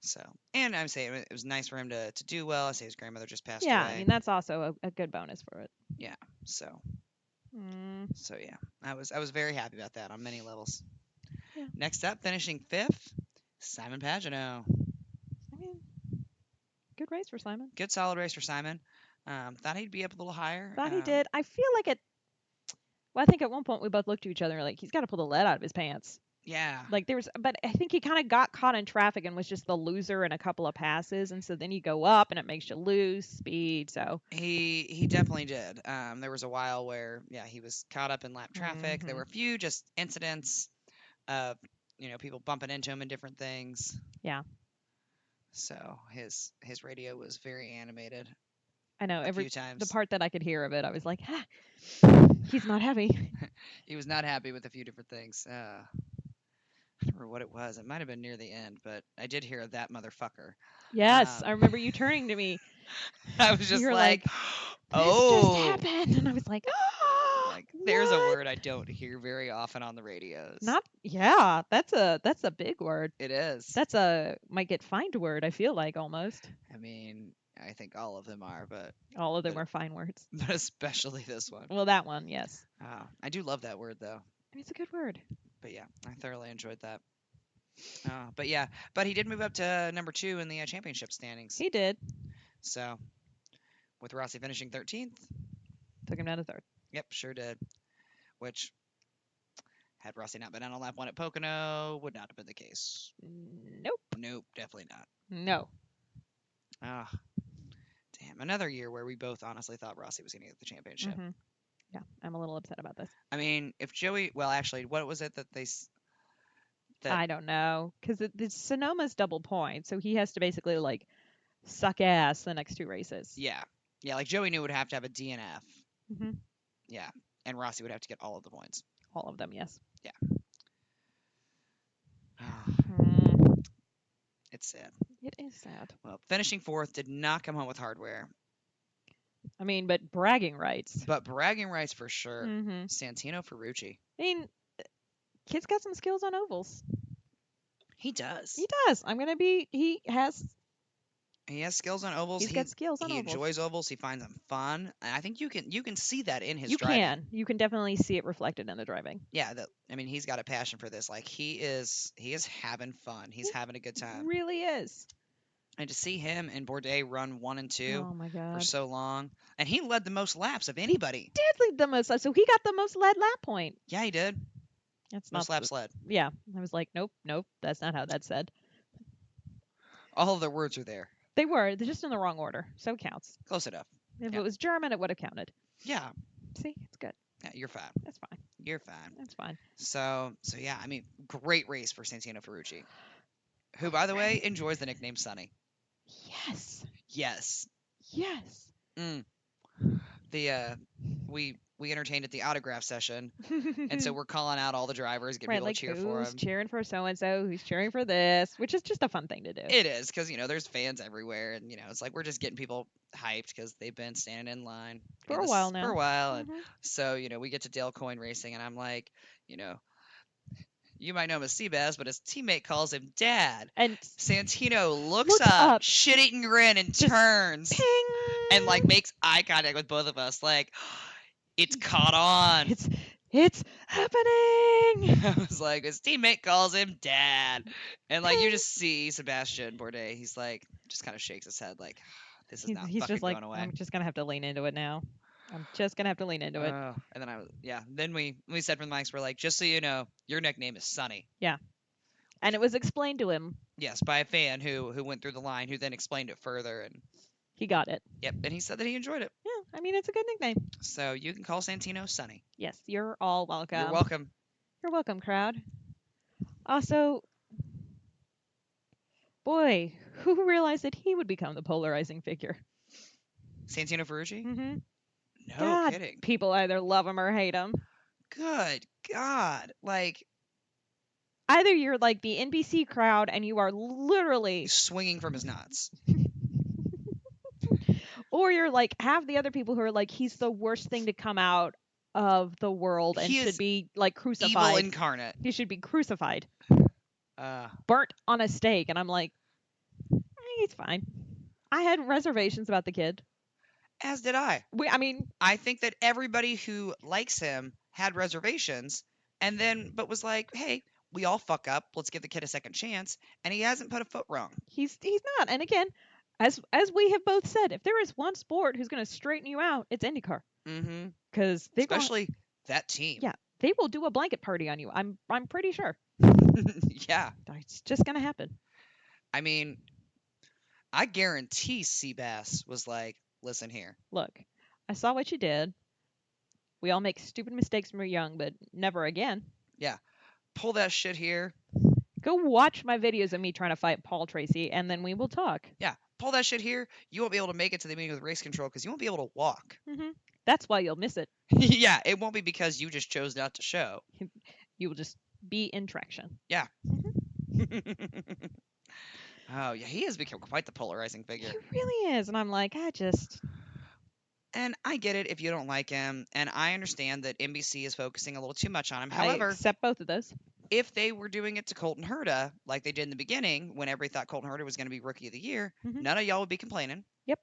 So, and I'm saying it was nice for him to do well. I say his grandmother just passed Yeah, away. I mean, that's also a good bonus for it. Yeah, so. Mm, So yeah, I was very happy about that on many levels. yeah. Next up, finishing fifth, Simon Pagino. I mean, good race for Simon. Good solid race for Simon. Thought he'd be up a little higher. Thought he did. I feel like it. Well, I think at one point we both looked at each other like he's got to pull the lead out of his pants. Yeah, Like but I think he kind of got caught in traffic and was just the loser in a couple of passes, and so then you go up and it makes you lose speed. So. he definitely did. There was a while where yeah he was caught up in lap traffic. There Hmm. were a few just incidents of people bumping into him and different things. Yeah, So his radio was very animated I know. a few The times. part that I could hear of it, I was like, ah, he's not heavy. He was not happy with a few different things. I don't remember what it was. It might have been near the end, but I did hear that motherfucker. Yes, I Um, remember you turning to me. I was just You're like, like, this just oh, happened, and I was like, ah, like there's a what? word I don't hear very often on the radios. Not yeah. That's a big word. It is. That's a might get fined word. I feel like almost I mean, I think all of them are, all of them but, are fine words. but especially this one. Well, that one, yes. I do love that word though. I mean, it's a good word. But yeah, I thoroughly enjoyed that. But yeah, but he did move up to number 2 in the championship standings. He did. So with Rossi finishing 13th, Took him down to third. yep, sure did. Which had Rossi not been on a lap 1 at Pocono, would not have been the case. Nope. Nope, definitely not. No. Ah, damn, another year where we both honestly thought Rossi was going to get the championship. Hmm. Yeah, I'm a little upset about this. I mean, if Joey, well, actually, what was it that that I don't know because the Sonoma's double point, so he has to basically like suck ass the next two races. yeah, yeah, like Joey knew would have to have a DNF, Hmm. yeah, and Rossi would have to get all of the points. All of them, yes. Yeah. Mm, It's sad. it is sad. Well, finishing 4th did not come home with hardware, I mean, but bragging rights. but bragging rights for sure. Hmm. Santino Ferrucci. I mean, kid's got some skills on ovals. He does. He does. I'm gonna be. He has skills on ovals. He's got skills on He ovals. enjoys ovals. He finds them fun, and I think you can see that in his You driving. can. You can definitely see it reflected in the driving. Yeah, I mean, he's got a passion for this. Like he is having fun. He's having a good time. Really is. And to see him and Bourdais run 1 and 2 Oh my for god. so long, and he led the most laps of anybody. Did lead the most. So he got the most lead lap point. Yeah, he did. That's Most not. laps led. Yeah. I was like, nope, nope. That's not how that's said. All of the words are there. They were. They're just in the wrong order. So it counts. Close enough. If Yeah. it was German, it would have counted. Yeah. See, it's good. Yeah, you're fine. That's fine. You're fine. That's fine. So yeah, I mean, great race for Santino Ferrucci, who, by the way, enjoys the nickname Sonny. Yes. Yes. Yes. Mm. We entertained at the autograph session, and so we're calling out all the drivers, getting right, people like to cheer for who's him. cheering for so and so, who's cheering for this, which is just a fun thing to do. It is because there's fans everywhere, and it's like we're just getting people hyped because they've been standing in line For a while now. For a while, and Mhm. so we get to Dale Coyne Racing, and I'm like, you might know him as Seabass, but his teammate calls him Dad. And Santino looks Looks up, up. shit-eating grin, and Just turns ping. and like makes eye contact with both of us, like it's caught on. It's happening. I was like, his teammate calls him Dad, and like you just see Sebastian Bourdais, he's like just kind of shakes his head, like this is not He's fucking just like, going away. I'm just gonna have to lean into it now. I'm just gonna have to lean into it. And then then we said from the mics, we're like, just so you know, your nickname is Sonny. Yeah. And it was explained to him. Yes, by a fan who went through the line, who then explained it further, and He got it. yep, and he said that he enjoyed it. Yeah, I mean, it's a good nickname. So you can call Santino Sonny. Yes, you're all welcome. You're welcome. You're welcome, crowd. Also, boy, who realized that he would become the polarizing figure? Santino Ferrucci? Mm-hmm. No kidding. People either love him or hate him. Good God. Like, either you're like the NBC crowd and you are literally swinging from his nuts, or you're like half the other people who are like, he's the worst thing to come out of the world and He should is be like crucified. evil incarnate. He should be crucified, Uh, burnt on a stake. And I'm like, he's fine. I had reservations about the kid. As did I. I mean, I think that everybody who likes him had reservations but was like, hey, we all fuck up. Let's give the kid a second chance. And he hasn't put a foot wrong. he's not. And again, as we have both said, if there is one sport who's going to straighten you out, it's IndyCar. Mm-hmm. Because they will, Especially that team. yeah, they will do a blanket party on you. I'm pretty sure. Yeah. It's just going to happen. I mean, I guarantee Seabass was like, listen here. Look, I saw what you did. We all make stupid mistakes when we're young, but never again. Yeah. Pull that shit here. Go watch my videos of me trying to fight Paul Tracy, and then we will talk. Yeah. Pull that shit here. You won't be able to make it to the meeting with race control because you won't be able to walk. That's why you'll miss it. Yeah. It won't be because you just chose not to show. You will just be in traction. Yeah. Oh, yeah. He has become quite the polarizing figure. He really is. And I'm like, And I get it if you don't like him, and I understand that NBC is focusing a little too much on him. I However, accept both of those. if they were doing it to Colton Herta like they did in the beginning, when everybody thought Colton Herta was going to be Rookie of the Year, none of y'all would be complaining. Yep.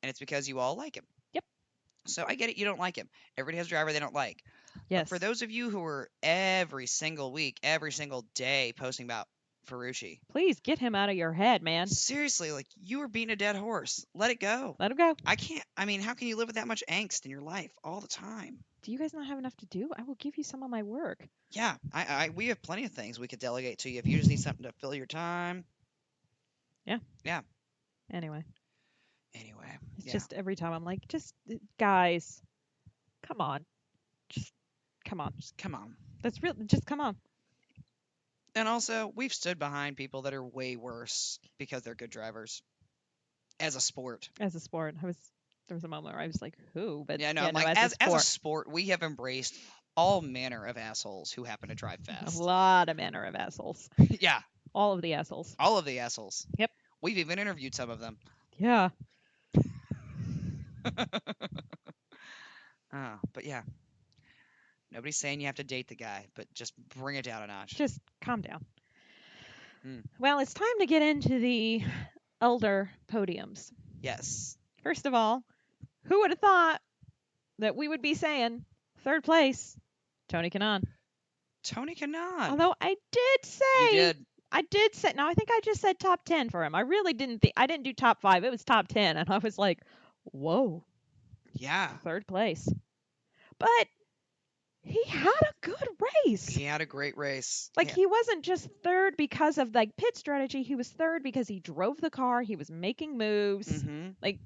And it's because you all like him. Yep. So I get it. You don't like him. Everybody has a driver they don't like. Yes. But for those of you who are every single week, every single day posting about Ferrucci, please get him out of your head, man. seriously, like you are beating a dead horse. Let it go. Let him go. I can't. I mean, how can you live with that much angst in your life all the time? Do you guys not have enough to do? I will give you some of my work. Yeah, we have plenty of things we could delegate to you if you just need something to fill your time. Yeah. Yeah. Anyway. It's just every time I'm like, just guys, come on. Just come on. That's real. Just come on. And also, we've stood behind people that are way worse because they're good drivers. As a sport. There was a moment where I was like, who? But yeah, no, I'm like, as a sport, we have embraced all manner of assholes who happen to drive fast. A lot of manner of assholes. Yeah. All of the assholes. All of the assholes. Yep. We've even interviewed some of them. Yeah. But yeah. Nobody's saying you have to date the guy, but just bring it down a notch. Just calm down. Well, it's time to get into the elder podiums. Yes. First of all, who would have thought that we would be saying third place, Tony Kanaan? Tony Kanaan. Although I did say. You did. I did say. No, I think I just said top 10 for him. I really didn't think. I didn't do top 5. It was top 10. And I was like, whoa. Yeah. Third place. But he had a good race. He had a great race. Like, he wasn't just third because of, like, pit strategy. He was third because he drove the car. He was making moves. Like,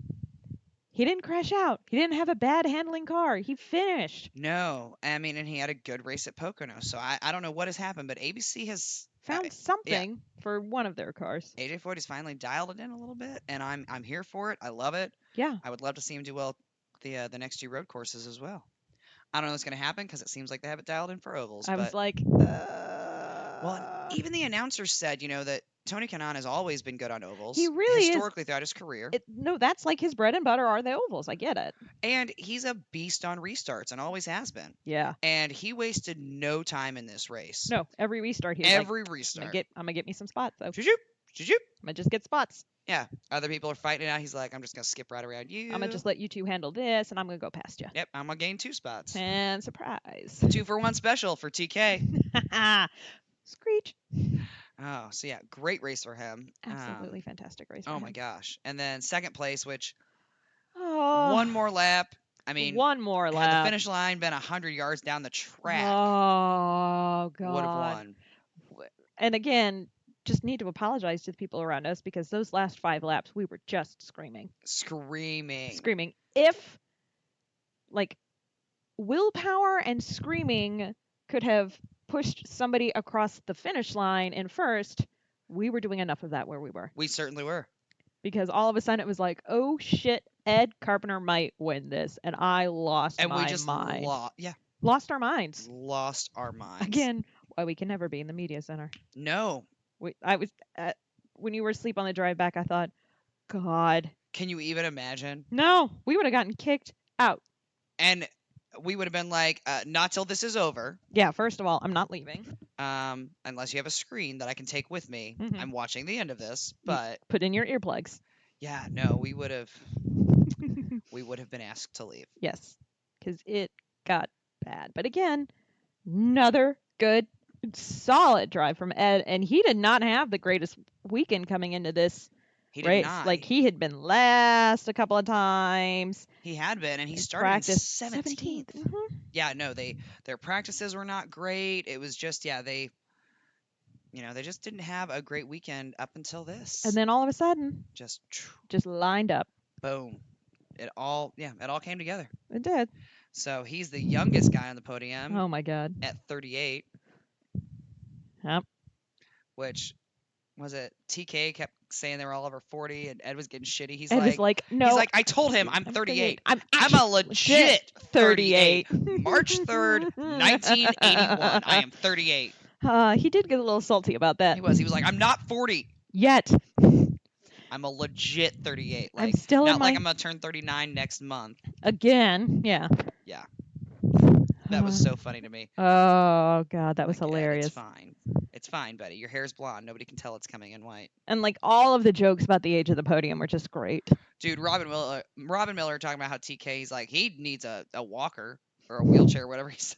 he didn't crash out. He didn't have a bad handling car. He finished. No. I mean, and he had a good race at Pocono. So I don't know what has happened, but ABC has found something for one of their cars. AJ Foyt has finally dialed it in a little bit, and I'm here for it. I love it. Yeah. I would love to see him do well the next 2 road courses as well. I don't know what's going to happen because it seems like they have it dialed in for ovals. I was like, well, even the announcers said, that Tony Kanaan has always been good on ovals. He really historically throughout his career. No, that's like his bread and butter are the ovals. I get it. And he's a beast on restarts and always has been. Yeah. And he wasted no time in this race. No, every restart. Restart. I'm gonna get me some spots though. Choo-choo. Choo-choo. I'm gonna just get spots. Yeah. Other people are fighting it out. He's like, I'm just gonna skip right around you. I'm gonna just let you two handle this, and I'm gonna go past you. Yep. I'm gonna gain 2 spots. And surprise. 2-for-1 special for TK. Screech. Oh, so yeah, great race for him. Absolutely fantastic race. Oh my gosh! And then second place, which one more lap. I mean, one more lap. Had the finish line been 100 yards down the track, oh god, would have won. And again, just need to apologize to the people around us because those last 5 laps we were just screaming. If like willpower and screaming could have pushed somebody across the finish line in first, we were doing enough of that where we were. We certainly were. Because all of a sudden it was like, oh shit, Ed Carpenter might win this, and I lost my mind. And we just lost our minds. Lost our minds. Again, why we can never be in the media center. No. I was when you were asleep on the drive back, I thought, God. Can you even imagine? No, we would have gotten kicked out. And we would have been like, not till this is over. Yeah, first of all, I'm not leaving. Unless you have a screen that I can take with me. I'm watching the end of this, but... Put in your earplugs. Yeah, no, we would have... we would have been asked to leave. Yes, because it got bad. But again, another good, solid drive from Ed, and he did not have the greatest weekend coming into this He did race. not. Like, he had been last a couple of times. He had been, and he In started in practice, 17th. Yeah, no, their practices were not great. It was just, yeah, they just didn't have a great weekend up until this. And then all of a sudden, just lined up. boom. It all came together. It did. So he's the youngest guy on the podium Oh my God. at 38, Yep. which was it. TK kept saying they were all over 40, and Ed was getting shitty. He's Ed was like, no. I told him I'm 38. I'm a actually legit 38. March 3rd, 1981. I am 38. He did get a little salty about that. He was like, I'm not 40 yet. I'm a legit 38. Like, I'm still not like I'm gonna turn 39 next month. Again, yeah. Yeah. That was so funny to me. Oh God, that was hilarious. It's fine. It's fine, buddy. Your hair's blonde. Nobody can tell it's coming in white. And like all of the jokes about the age of the podium were just great. Dude, Robin Miller talking about how TK, he's like, he needs a walker or a wheelchair, or whatever he said.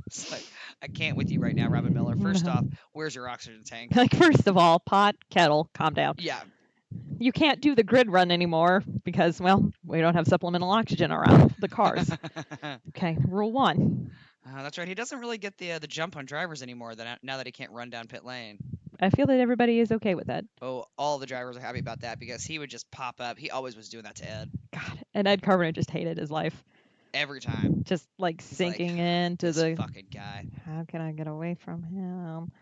It's like, I can't with you right now, Robin Miller. First off, where's your oxygen tank? Like, first of all, pot, kettle, calm down. Yeah. You can't do the grid run anymore because, well, we don't have supplemental oxygen around the cars. Okay, rule 1. That's right. He doesn't really get the jump on drivers anymore now that he can't run down pit lane. I feel that everybody is okay with that. Oh, all the drivers are happy about that because he would just pop up. He always was doing that to Ed. God, and Ed Carpenter just hated his life. Every time. Just like sinking into this fucking guy. How can I get away from him?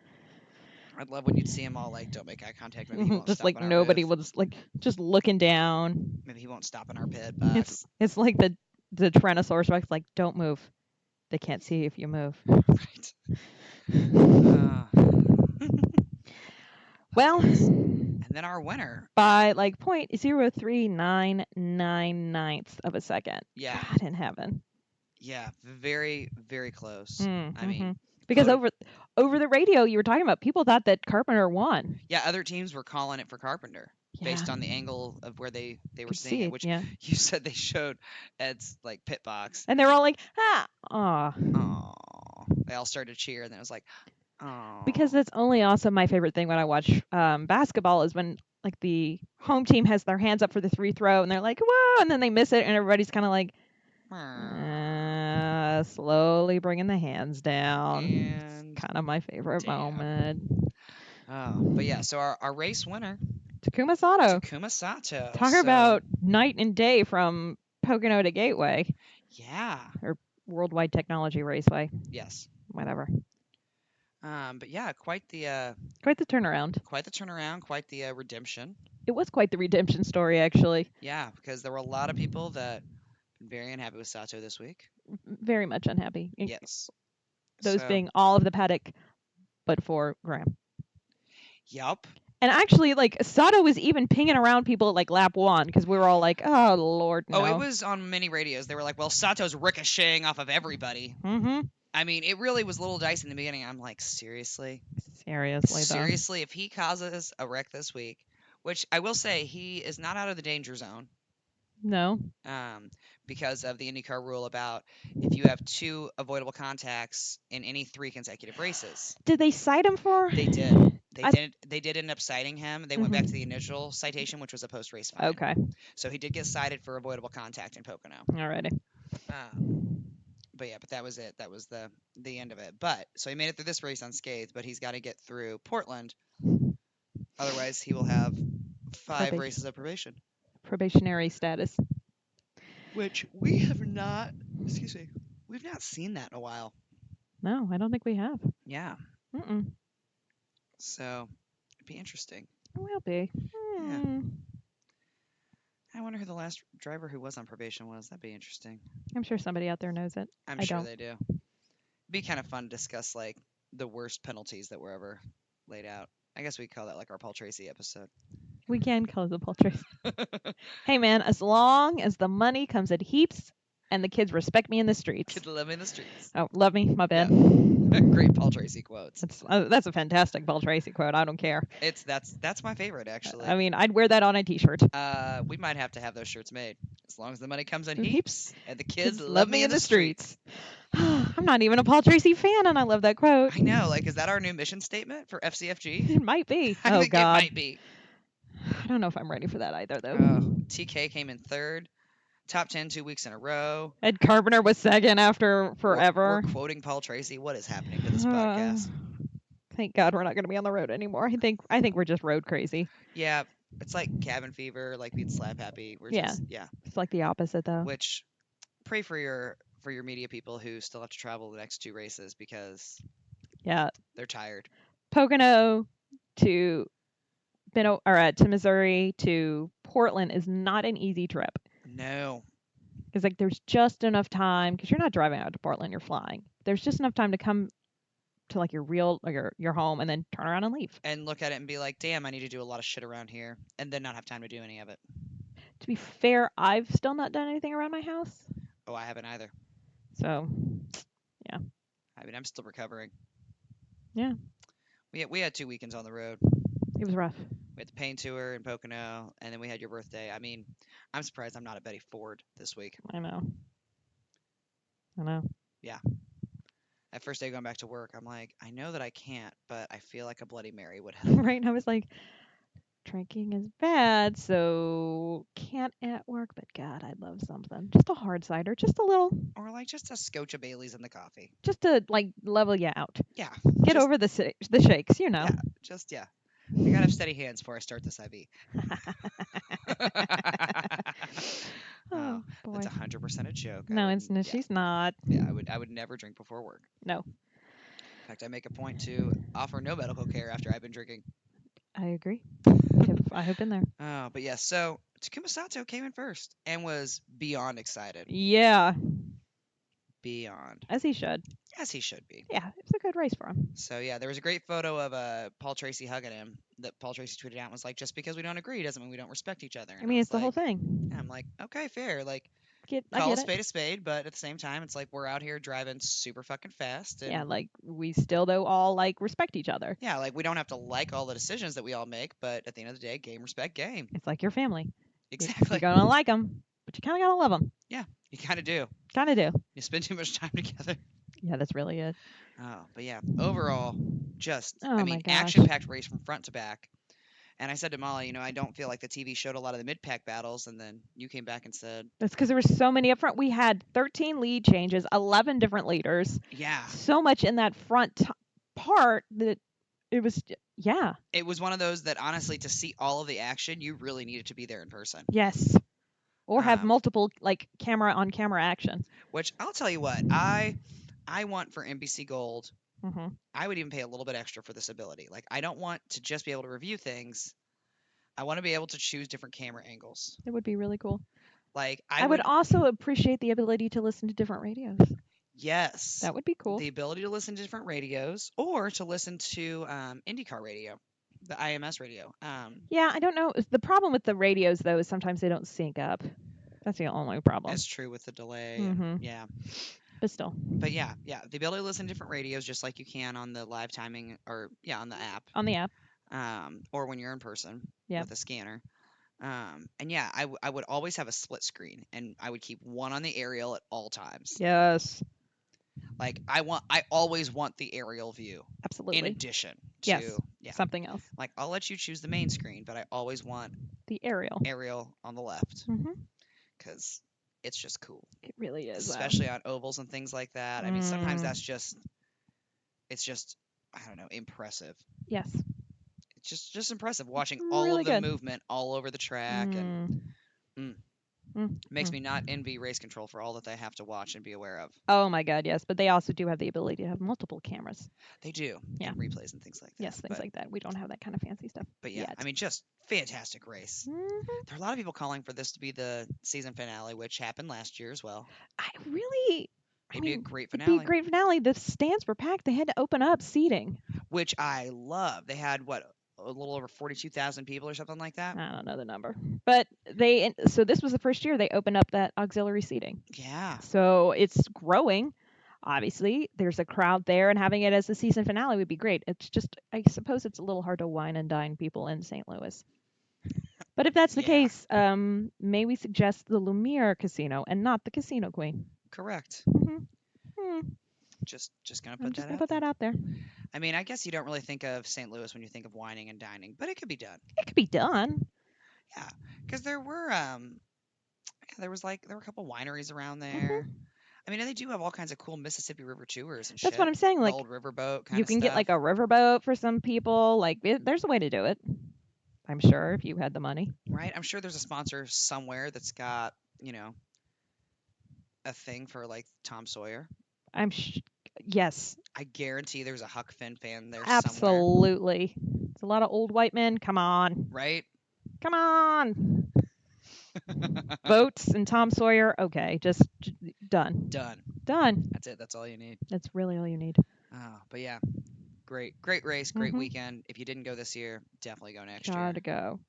I'd love when you'd see him all like, don't make eye contact. Maybe he won't just stop like in our nobody roof. was like just looking down. Maybe he won't stop in our pit. But it's like the Tyrannosaurus Rex, like, don't move. They can't see if you move. Right. Well, and then our winner by like 0.03999 of a second. Yeah. God in heaven. Yeah, very, very close. Mm-hmm. I mean, because over the radio you were talking about, people thought that Carpenter won. Yeah, other teams were calling it for Carpenter based on the angle of where they were seeing it, which you said they showed Ed's like pit box. And they were all like, aw. They all started to cheer, and then it was like, oh. Because that's only also my favorite thing when I watch basketball is when like the home team has their hands up for the free throw and they're like, whoa, and then they miss it and everybody's kind of like, slowly bringing the hands down. And it's kind of my favorite moment. But yeah, so our race winner, Takuma Sato. Talk about night and day from Pocono to Gateway. Yeah. Or Worldwide Technology Raceway. Yes. Whatever. But yeah, quite the turnaround. Quite the turnaround, quite the redemption. It was quite the redemption story, actually. Yeah, because there were a lot of people that were very unhappy with Sato this week. Very much unhappy. Yes. Those being all of the paddock, but for Graham. Yup. And actually, like, Sato was even pinging around people at, like, lap 1, because we were all like, oh, Lord, no. Oh, it was on many radios. They were like, well, Sato's ricocheting off of everybody. Mm-hmm. I mean, it really was a little dicey in the beginning. I'm like, seriously? Seriously, if he causes a wreck this week, which I will say, he is not out of the danger zone. No. Because of the INDYCAR rule about if you have 2 avoidable contacts in any 3 consecutive races. Did they cite him for? They did. They did end up citing him. They went back to the initial citation, which was a post-race fine. Okay. So he did get cited for avoidable contact in Pocono. Alrighty. But yeah, but that was it. That was the end of it. But so he made it through this race unscathed, but he's got to get through Portland. Otherwise, he will have 5 races of probation. Probationary status. Which we have not, we've not seen that in a while. No, I don't think we have. Yeah. Mm-mm. So, it'd be interesting. It will be. Yeah. I wonder who the last driver who was on probation was. That'd be interesting. I'm sure somebody out there knows it. I'm sure they do. It'd be kind of fun to discuss, like, the worst penalties that were ever laid out. I guess we call that, like, our Paul Tracy episode. We can call it the Paul Tracy. Hey, man, as long as the money comes in heaps and the kids respect me in the streets. Kids love me in the streets. Oh, love me? My bad. Yeah. Great Paul Tracy quotes. That's a fantastic Paul Tracy quote. I don't care. That's my favorite, actually. I mean, I'd wear that on a T-shirt. We might have to have those shirts made. As long as the money comes in Heaps. heaps and the kids Kids love love me me in in the the streets. streets. I'm not even a Paul Tracy fan, and I love that quote. I know, like, is that our new mission statement for FCFG? It might be. I Oh think it God. might be. I don't know if I'm ready for that either, though. TK came in third, top 10 2 weeks in a row. Ed Carpenter was second after We're forever. quoting Paul Tracy. What is happening to this podcast? Thank God we're not going to be on the road anymore. I think we're just road crazy. Yeah, it's like cabin fever, like being slap happy. We're Yeah. just, yeah. It's like the opposite, though. Which, pray for your media people who still have to travel the next 2 races because Yeah. they're tired. Pocono to to Missouri to Portland is not an easy trip. No. Because like there's just enough time because you're not driving out to Portland, you're flying. There's just enough time to come to like your home and then turn around and leave. And look at it and be like, damn, I need to do a lot of shit around here, and then not have time to do any of it. To be fair, I've still not done anything around my house. Oh, I haven't either. So, yeah. I mean, I'm still recovering. Yeah. We had 2 weekends on the road. It was rough. We had the paint tour in Pocono, and then we had your birthday. I mean, I'm surprised I'm not at Betty Ford this week. I know. Yeah. That first day going back to work, I'm like, I know that I can't, but I feel like a Bloody Mary would help. Right? And I was like, drinking is bad, so can't at work, but God, I'd love something. Just a hard cider, just a little. Or like just a scotch of Bailey's in the coffee. Just to like level you out. Yeah. Get over the shakes, you know. Yeah. I gotta have steady hands before I start this IV. Oh, boy. That's 100% a joke. No, she's not. Yeah, I would never drink before work. No. In fact, I make a point to offer no medical care after I've been drinking. I agree. I have been there. But yeah, so Takuma Sato came in first and was beyond excited. Yeah. Beyond. As he should. As he should be. Yeah, it was a good race for him. So yeah, there was a great photo of Paul Tracy hugging him that Paul Tracy tweeted out and was like, just because we don't agree doesn't mean we don't respect each other. And I mean, it's the like, whole thing. And I'm like, okay, fair. Like, I call get a spade, but at the same time, it's like we're out here driving super fucking fast. And yeah, like we still though all like respect each other. Yeah, like we don't have to like all the decisions that we all make, but at the end of the day, game respect game. It's like your family. Exactly. You're gonna like them, but you kind of gotta love them. Yeah, you kind of do. Kind of do. You spend too much time together. Yeah, that's really it. Oh, but yeah, overall, just my gosh. action-packed race from front to back. And I said to Molly, I don't feel like the TV showed a lot of the mid-pack battles. And then you came back and said, that's because there were so many up front. We had 13 lead changes, 11 different leaders. Yeah. So much in that front part that it was, yeah. It was one of those that honestly, to see all of the action, you really needed to be there in person. Yes. Or have multiple like camera on camera action. Which I'll tell you what, I want for NBC Gold. Mm-hmm. I would even pay a little bit extra for this ability. Like, I don't want to just be able to review things. I want to be able to choose different camera angles. It would be really cool. Like, I would also appreciate the ability to listen to different radios. Yes. That would be cool. The ability to listen to different radios or to listen to INDYCAR radio, the IMS radio. Yeah, I don't know. The problem with the radios, though, is sometimes they don't sync up. That's the only problem. That's true with the delay. Mm-hmm. Yeah. But still. But yeah, the ability to listen to different radios just like you can on the live timing or on the app. On the app. Or when you're in person with a scanner. And yeah, I would always have a split screen and I would keep one on the aerial at all times. Yes. Like I always want the aerial view. Absolutely. In addition to something else. Like I'll let you choose the main screen, but I always want the aerial on the left. Mm-hmm. Because it's just cool. It really is. Especially on ovals and things like that. I mean, sometimes it's just, I don't know, impressive. Yes. It's just impressive watching all of the movement all over the track. And makes me not envy race control for all that they have to watch and be aware of. Oh my God, yes. But they also do have the ability to have multiple cameras. They do. Yeah. And replays and things like that. Yes, things like that. We don't have that kind of fancy stuff. But yeah, yet. I mean, just fantastic race. Mm-hmm. There are a lot of people calling for this to be the season finale, which happened last year as well. It'd be a great finale. It'd be a great finale. The stands were packed. They had to open up seating. Which I love. They had, a little over 42,000 people or something like that? I don't know the number. But so this was the first year they opened up that auxiliary seating. Yeah. So it's growing. Obviously, there's a crowd there, and having it as the season finale would be great. It's just, I suppose it's a little hard to wine and dine people in St. Louis. But if that's the Yeah, case, may we suggest the Lumiere Casino and not the Casino Queen? correct. Hmm. Hmm. Just gonna I'm put just that gonna out put there. that out there. I mean, I guess you don't really think of St. Louis when you think of whining and dining, but it could be done. It could be done. Yeah, because there were a couple wineries around there. Hmm. I mean, and they do have all kinds of cool Mississippi River tours and That's what shit. I'm saying. The Like old riverboat kind you of can get stuff, like a riverboat for some people. Like there's a way to do it. I'm sure if you had the money. right? I'm sure there's a sponsor somewhere that's got, you know, a thing for like Tom Sawyer. I'm yes, I guarantee there's a Huck Finn fan there somewhere, absolutely. It's a lot of old white men. Come on, right? come on. Boats and Tom Sawyer. Okay, just done, Done. done. That's it. That's all you need. That's really all you need. Oh, but yeah, great race, great Hmm. weekend. If you didn't go this year, definitely go next year. Gotta go.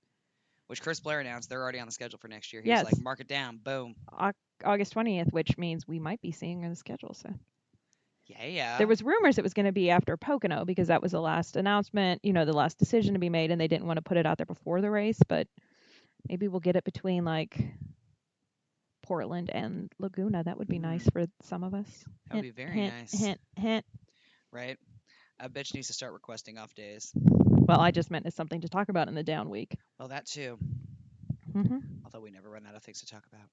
Which Chris Blair announced they're already on the schedule for next year. He was like, Yes, mark it down, boom. August 20th, which means we might be seeing the schedule soon. Yeah. There was rumors it was going to be after Pocono because that was the last announcement, the last decision to be made, and they didn't want to put it out there before the race. But maybe we'll get it between like Portland and Laguna. That would be nice for some of us. That would be very hint, nice. hint, hint. Right? I bet she needs to start requesting off days. Well, I just meant as something to talk about in the down week. Well, that too. Hmm. Although we never run out of things to talk about.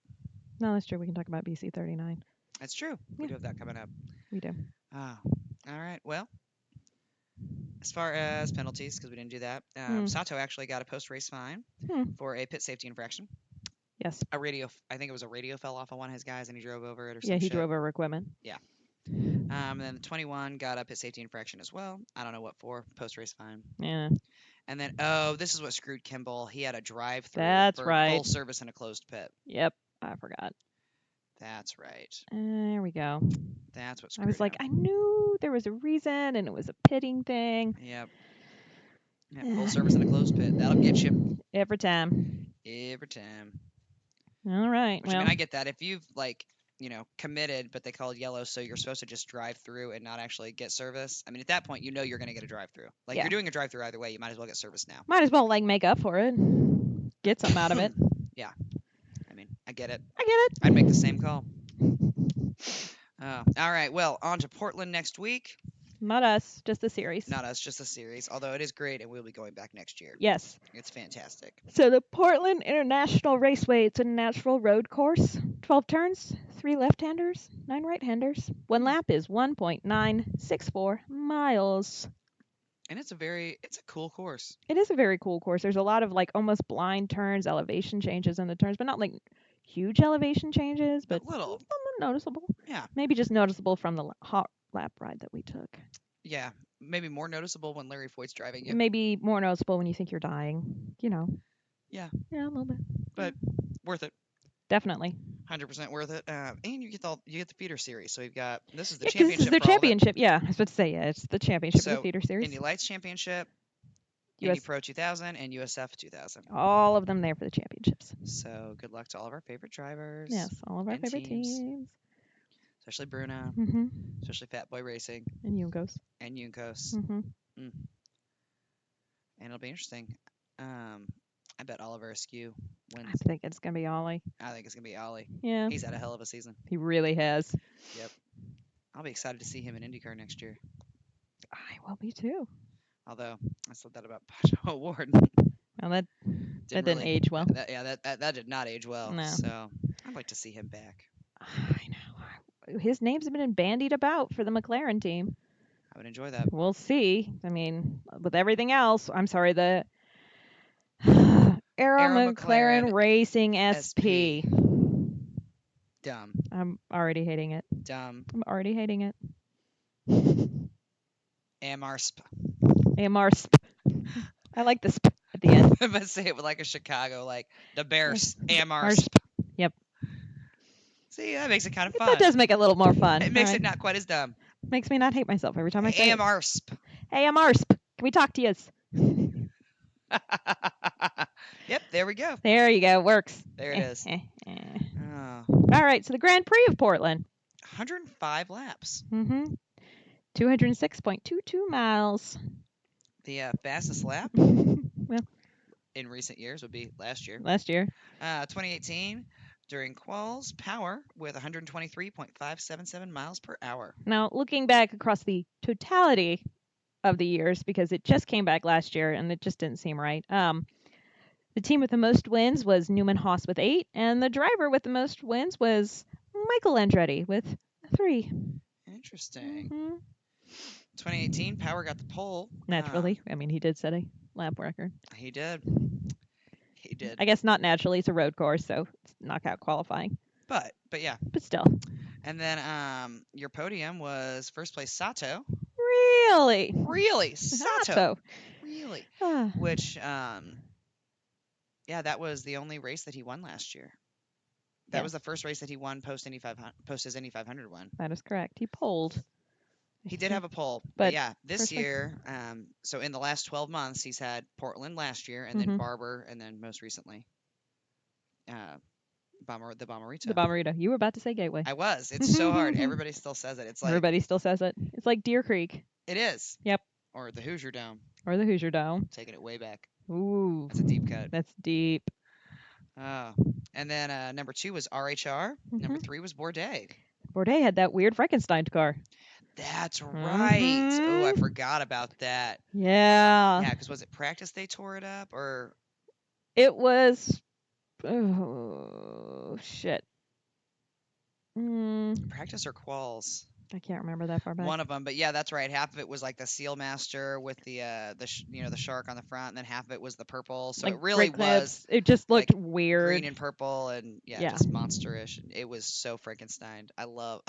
No, that's true. We can talk about BC 39. That's true. We do have that coming up. We do. Ah, all right. Well, as far as penalties, because we didn't do that, Sato actually got a post-race fine for a pit safety infraction. Yes. I think it was a radio fell off of one of his guys and he drove over it or Yeah, something. he drove over equipment. Yeah. And then the 21 got a pit safety infraction as well. I don't know what for. Post-race fine. Yeah. And then, this is what screwed Kimball. He had a drive-through That's for right. full service in a closed pit. Yep. I forgot. That's right. There we go. That's what screwed I was like, him. I knew there was a reason, and it was a pitting thing. Yep. Yeah, full service in a closed pit. That'll get you. Every time. Every time. All right. Which, I mean, I get that. If you've, committed, but they called yellow, so you're supposed to just drive through and not actually get service. I mean, at that point, you know you're going to get a drive-through. Like, Yeah. you're doing a drive-through either way. You might as well get service now. Might as well, make up for it. Get something out of it. Yeah. I mean, I get it. I get it. I'd make the same call. All right. Well, on to Portland next week. Not us, just the series. Not us, just a series. Although it is great, and we'll be going back next year. Yes. It's fantastic. So the Portland International Raceway, it's a natural road course. 12 turns, 3 left-handers, 9 right-handers. 1 lap is 1.964 miles. And it's a cool course. It is a very cool course. There's a lot of almost blind turns, elevation changes in the turns, but not huge elevation changes, but little noticeable. Yeah. Maybe just noticeable from the hot lap ride that we took. Yeah. Maybe more noticeable when Larry Foyt's driving you. Maybe more noticeable when you think you're dying. Yeah. Yeah, a little bit. But worth it. Definitely. 100% worth it. And you get the feeder series. So we've got this is the championship. This is the championship. Yeah, I was about to say it's the championship of the feeder series. Indy Lights Championship, Indy Pro 2000, and USF 2000. All of them there for the championships. So good luck to all of our favorite drivers. Yes, all of our favorite teams. Especially Bruno. Especially Fat Boy Racing. And Juncos. And it'll be interesting. I bet Oliver Askew wins. I think it's going to be Ollie. I think it's going to be Ollie. Yeah. He's had a hell of a season. He really has. Yep. I'll be excited to see him in INDYCAR next year. I will be too. Although, I said that about Pato Ward. Well, that didn't age well. That did not age well. No. So, I'd like to see him back. I know. His name's been bandied about for the McLaren team. I would enjoy that. We'll see. I mean, with everything else, I'm sorry, the Arrow McLaren Racing SP. Dumb. I'm already hating it. Dumb. I'm already hating it. AMRSP. AMRSP. I like the sp at the end. I'm going to say it with a Chicago, the Bears. AMRSP. Yep. See, that makes it kind of fun. That does make it a little more fun. It makes it not quite as dumb. Makes me not hate myself every time I say AMRSP. AMRSP. Can we talk to you? Yep, there we go. There you go. Works. There it is. Oh. All right, so the Grand Prix of Portland. 105 laps. 206.22 miles. The fastest lap? Well, in recent years would be last year. last year. 2018 during quals, Power with 123.577 miles per hour. Now, looking back across the totality of the years, because it just came back last year and it just didn't seem right. The team with the most wins was Newman Haas with 8, and the driver with the most wins was Michael Andretti with 3. Interesting. Hmm 2018, Power got the pole. Naturally, I mean, he did set a lap record. He did. He did. I guess not naturally; it's a road course, so it's knockout qualifying. But yeah. But still, And then your podium was first place Sato. really, Really? Sato. so Really? ah, Which yeah, that was the only race that he won last year. That was yes, the first race that he won post his Indy 500 one. that is correct. He polled. He did have a pole, but But yeah, this first place. year, so in the last 12 months, he's had Portland last year, and then Barber, and then most recently, the Bommarito. The Bommarito. You were about to say Gateway. I was. It's so hard. Everybody still says it. It's like Everybody still says it. It's like Deer Creek. it is. Yep. Or the Hoosier Dome. Or the Hoosier Dome. Taking it way back. Ooh. That's a deep cut. That's deep. And then number 2 was RHR. Number 3 was Bourdais. Bourdais had that weird Frankenstein car. That's right. Oh, I forgot about that. Yeah. Yeah, because was it practice they tore it up, or it was? Oh shit. Practice or quals? I can't remember that far back. One of them, but yeah, that's right. Half of it was like the Seal Master with the the shark on the front, and then half of it was the purple. So like it really was. It just looked like weird. Green and purple, and yeah, just monsterish. It was so Frankenstein. I love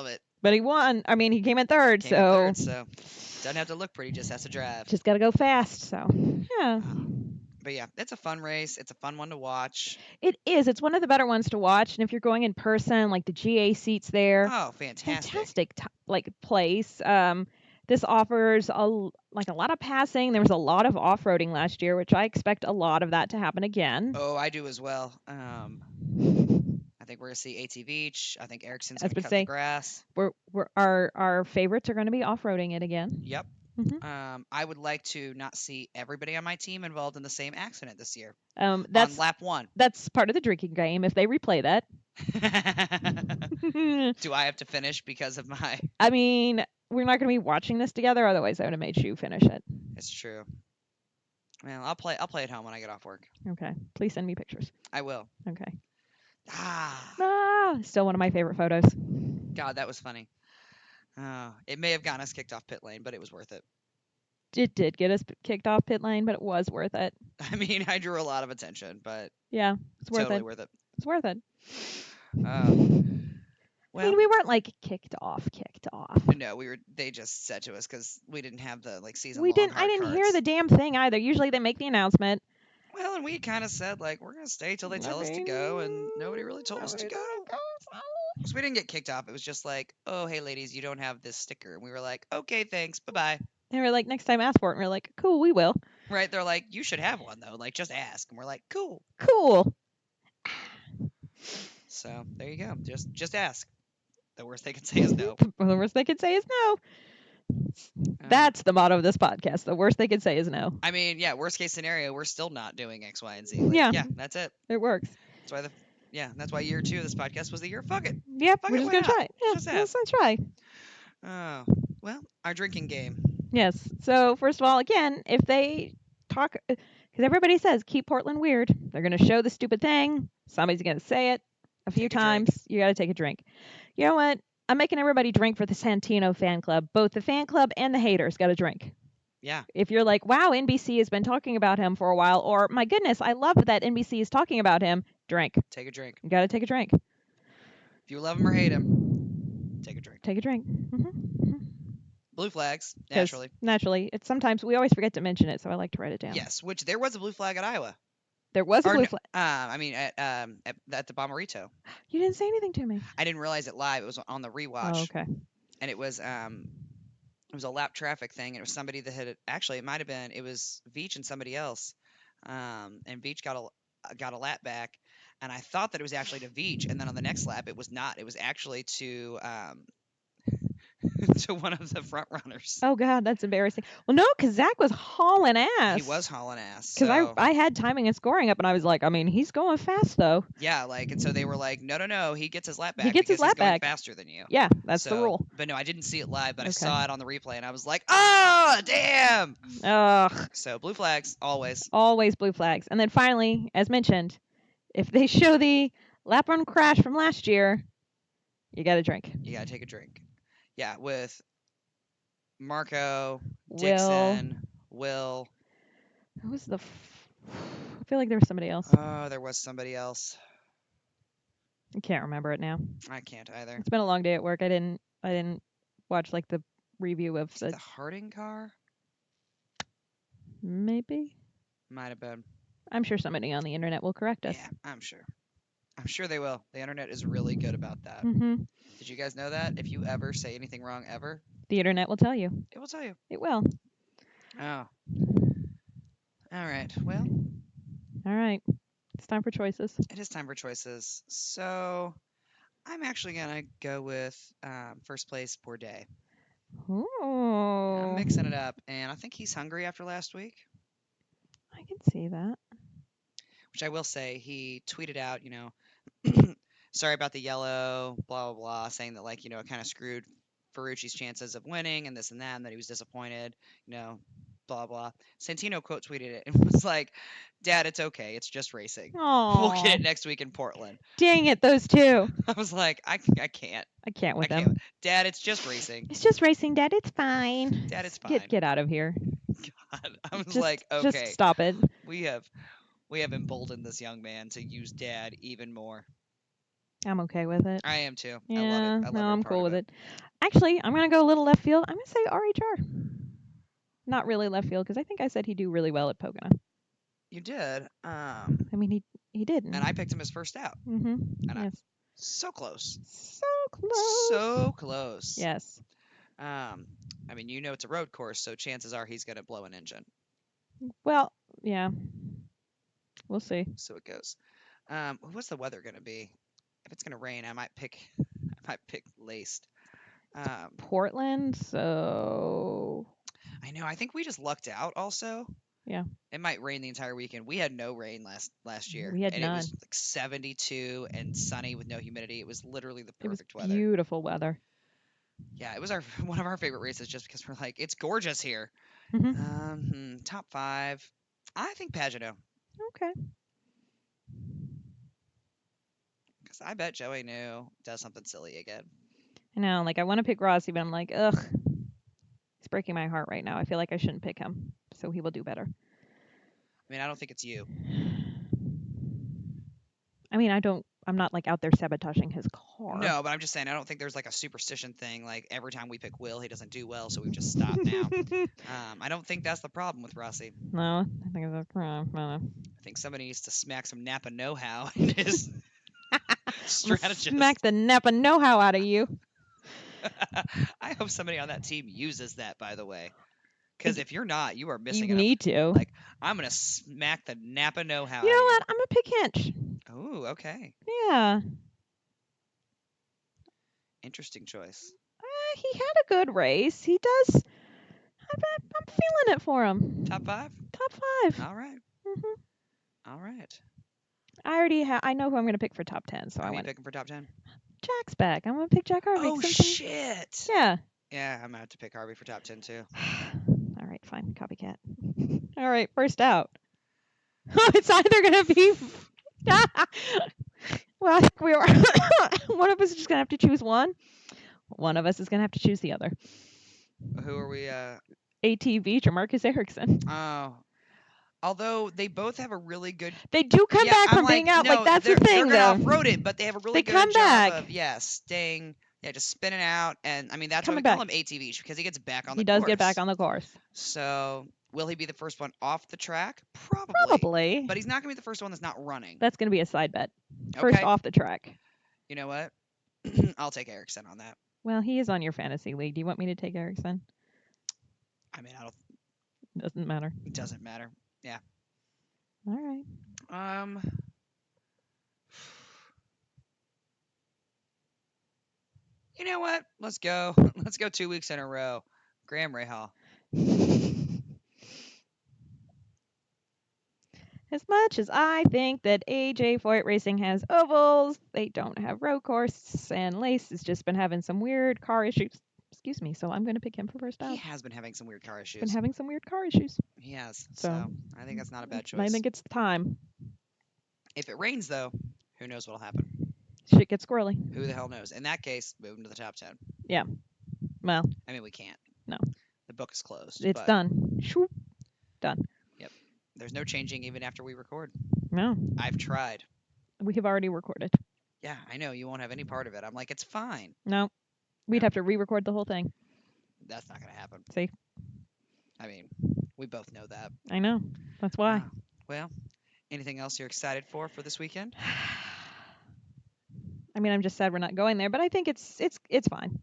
it. But he won. I mean, he came in third, so doesn't have to look pretty, just has to drive. Just got to go fast. So yeah. But yeah, it's a fun race. It's a fun one to watch. It is. It's one of the better ones to watch. And if you're going in person, like the GA seats there, oh, fantastic! Fantastic, like place. This offers a lot of passing. There was a lot of off-roading last year, which I expect a lot of that to happen again. Oh, I do as well. I think we're gonna see AT Beach. I think Ericsson's gonna cut the grass. Our favorites are going to be off-roading it again. Yep. I would like to not see everybody on my team involved in the same accident this year. That's on lap 1. That's part of the drinking game. If they replay that, do I have to finish because of my? I mean, we're not going to be watching this together. Otherwise, I would have made you finish it. It's true. Well, I'll play at home when I get off work. Okay. Please send me pictures. I will. Okay. Ah. Still one of my favorite photos. God, that was funny. It may have gotten us kicked off pit lane, but it was worth it. It did get us kicked off pit lane, but it was worth it. I mean, I drew a lot of attention, but yeah, it's worth totally it. worth it. It's worth it. Well, I mean, we weren't like kicked off. No, we were. They just said to us because we didn't have the season. We didn't. I didn't hear the damn thing either. Usually they make the announcement. Well, and we kind of said like we're gonna stay till they tell us to go, and nobody really told us to go. So we didn't get kicked off. It was just like, oh, hey, ladies, you don't have this sticker, and we were like, okay, thanks, bye bye. They were like, next time ask for it, and we're like, cool, we will. Right? They're like, you should have one though. Like, just ask, and we're like, cool. So there you go. Just ask. The worst they can say is no. The worst they can say is no. That's the motto of this podcast. The worst they can say is no. I mean, yeah, worst case scenario, we're still not doing X, Y, and Z. Like, yeah, that's it. It works. That's why year 2 of this podcast was the year. Fuck it. Yep, we're just gonna try. Yeah, let's try. Oh, well, our drinking game. Yes. So first of all, again, if they talk, because everybody says keep Portland weird, they're gonna show the stupid thing. Somebody's gonna say it a few times. You got to take a drink. You know what? I'm making everybody drink for the Santino fan club. Both the fan club and the haters got to drink. Yeah. If you're like, wow, NBC has been talking about him for a while, or my goodness, I love that NBC is talking about him, drink. Take a drink. You got to take a drink. If you love him or hate him, take a drink. Take a drink. Blue flags, naturally. Naturally. It's sometimes we always forget to mention it, so I like to write it down. Yes, which there was a blue flag at Iowa. There was a blue flag. I mean, at the Bommarito. You didn't say anything to me. I didn't realize it live. It was on the rewatch. Oh, okay. And it was a lap traffic thing. And it was somebody that had actually, it might have been, it was Veach and somebody else. And Veach got a lap back, and I thought that it was actually to Veach. And then on the next lap, it was not. It was actually to to one of the front runners. Oh God, that's embarrassing. Well, no, because Zach was hauling ass. He was hauling ass. Because So I had timing and scoring up, and I was like, I mean, he's going fast though. yeah, like, and so they were like, no, he gets his lap back He gets his because he's lap going back. faster than you. Yeah, that's the So, rule. but no, I didn't see it live, but I Okay. saw it on the replay, and I was like, oh, damn. Ugh. So blue flags always. Always blue flags. And then finally, as mentioned, if they show the lap run crash from last year, you got to drink. You gotta take a drink. Yeah, with Marco, Will. Dixon, Will. Who was the? I feel like there was somebody else. Oh, there was somebody else. I can't remember it now. I can't either. It's been a long day at work. I didn't watch like the review of Is it the Harding car? maybe. Might have been. I'm sure somebody on the internet will correct us. Yeah, I'm sure. I'm sure they will. The internet is really good about that. Mm-hmm. Did you guys know that? If you ever say anything wrong ever, The internet will tell you. it will tell you. It will. Oh. All right. Well, All right. It's time for choices. it is time for choices. So I'm actually gonna go with first place Bourdais. Ooh. I'm mixing it up, and I think he's hungry after last week. I can see that. Which I will say, he tweeted out, sorry about the yellow, blah, blah, blah, saying that, like, it kind of screwed Ferrucci's chances of winning and this and that, and that he was disappointed, blah, blah. Santino quote tweeted it and was like, Dad, it's okay. It's just racing. We'll get it next week in Portland. Dang it, those two. I was like, I can't. I can't with I them. can't. Dad, it's just racing. It's just racing, Dad. It's fine. Dad, it's fine. Get out of here. God. I was like, okay. Just stop it. We have emboldened this young man to use Dad even more. I'm okay with it. I am too. Yeah, I love it. I'm cool with it. Actually, I'm going to go a little left field. I'm going to say RHR. Not really left field, because I think I said he'd do really well at Pocono. You did. I mean, he didn't. And I picked him as first out. Mm-hmm. And yes. So close. So close. So close. Yes. I mean, it's a road course, so chances are he's going to blow an engine. Well, yeah. We'll see. So it goes. What's the weather going to be? If it's going to rain, I might pick laced. Portland, so I know. I think we just lucked out also. Yeah. It might rain the entire weekend. We had no rain last year. We had and none. It was like 72 and sunny with no humidity. It was literally the perfect weather. Beautiful weather. Yeah, it was one of our favorite races just because we're like, it's gorgeous here. Mm-hmm. Top 5. I think Pagano. Okay. Because I bet Joey New does something silly again. I know, like I want to pick Rossi, but I'm like, ugh. He's breaking my heart right now. I feel like I shouldn't pick him. So he will do better. I mean, I don't think it's you. I mean, I'm not like out there sabotaging his car. No, but I'm just saying, I don't think there's like a superstition thing. Like every time we pick Will, he doesn't do well, so we've just stopped now. I don't think that's the problem with Rossi. No, I think it's a problem. I think somebody needs to smack some Napa know-how in his strategist. Smack the Napa know-how out of you. I hope somebody on that team uses that, by the way. Because if you're not, you are missing. You need to. Like, I'm gonna smack the Napa know-how. You know what? I'm gonna pick Hinch. Oh, okay. Yeah. Interesting choice. He had a good race. He does. I'm feeling it for him. Top 5. Top 5. All right. All right. I know who I'm gonna pick for top 10. So Who I are you want picking for top 10? Jack's back. I'm gonna pick Jack Harvey. Oh shit. Yeah. Yeah, I'm gonna have to pick Harvey for top 10 too. All right, fine. Copycat. All right, first out. It's either gonna be. Well, I think we are. One of us is just gonna have to choose one. One of us is gonna have to choose the other. Who are we? AT Beach or Marcus Erickson. Oh. Although they both have a really good. They do come back from being out. No, like that's the thing, they're though. gonna off-road it, but they have a really good come job back. of staying, just spinning out, and I mean that's Coming why we back. call him AT Beach because he gets back on the He does course. get back on the course. So will he be the first one off the track? Probably. Probably. But he's not gonna be the first one that's not running. That's gonna be a side bet. First off the track. You know what? I'll take Erickson on that. Well, he is on your fantasy league. Do you want me to take Erickson? I mean, I don't. Doesn't matter. It doesn't matter. Yeah. All right. You know what? Let's go. Let's go 2 weeks in a row. Graham Rahal. As much as I think that AJ Foyt Racing has ovals, they don't have road course, and Lace has just been having some weird car issues. Excuse me, so I'm going to pick him for first He out. has been having some weird car He's been issues. having some weird car issues. He has. So So I think that's not a bad I choice. think it's time. If it rains, though, who knows what'll happen? Shit gets squirrely. Who the hell knows? In that case, move him to the top 10. Yeah. Well, I mean, we can't. no. The book is closed. It's But done. Shoo. Done. yep, there's no changing even after we record. No. I've tried. We have already recorded. Yeah, I know you won't have any part of it. I'm like, it's fine. No. We'd No. have to re-record the whole thing. That's not gonna happen. See? I mean, we both know that. I know. That's why. Well, anything else you're excited for this weekend? I mean, I'm just sad we're not going there, but I think it's fine.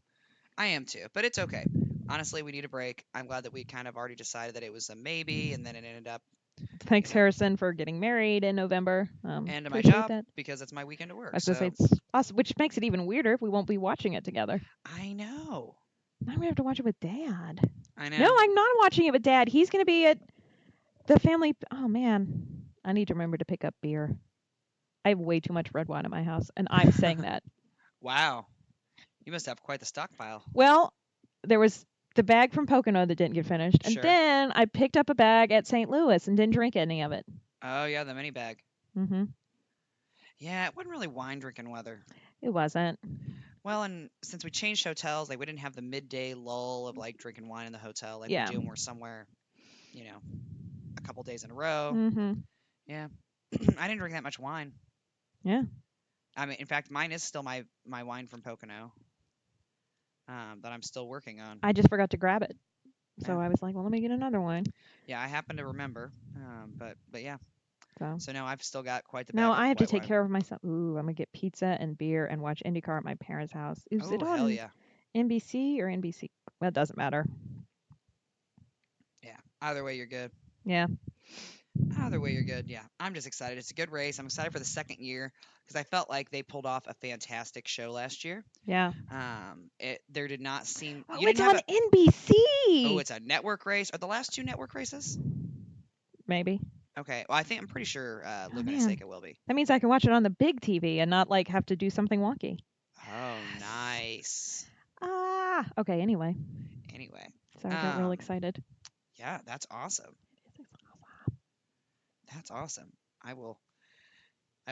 I am too, but it's okay. Honestly, we need a break. I'm glad that we kind of already decided that it was a maybe, and then it ended up. Thanks, You know. Harrison, for getting married in November. And to my appreciate job that. because it's my weekend to work. I was gonna say it's awesome, which makes it even weirder if we won't be watching it together. I know. Now we have to watch it with Dad. I know. No, I'm not watching it with Dad. He's gonna be at the family. Oh man, I need to remember to pick up beer. I have way too much red wine at my house, and I'm saying that. Wow. You must have quite the stockpile. Well, there was the bag from Pocono that didn't get finished, and Sure. then I picked up a bag at St. Louis and didn't drink any of it. Oh yeah, the mini bag. Mm-hmm. Yeah, it wasn't really wine drinking weather. It wasn't. Well, and since we changed hotels, like we didn't have the midday lull of like drinking wine in the hotel like Yeah. we do when we're somewhere, a couple days in a row. Mm-hmm. Yeah. I didn't drink that much wine. Yeah. I mean, in fact, mine is still my wine from Pocono that I'm still working on. I just forgot to grab it, so Yeah. I was like, well, let me get another one. Yeah, I happen to remember, but yeah. So now I've still got quite the bag. No, of I have to white take wine. care of myself. Ooh, I'm gonna get pizza and beer and watch INDYCAR at my parents' house. Is it Oh on hell yeah! NBC or NBC? Well, it doesn't matter. Yeah. Either way, you're good. Yeah. Either way, you're good. Yeah. I'm just excited. It's a good race. I'm excited for the second year because I felt like they pulled off a fantastic show last year. Yeah. There did not seem. Oh, You it's didn't on have NBC. Oh, it's a network race. Are the last two network races? Maybe. Okay. Well, I'm pretty sure Luke and man. Aseka will be. That means I can watch it on the big TV and not like have to do something wonky. Oh, nice. Ah. Okay. Anyway. So I got real excited. Yeah, that's awesome. That's awesome. I will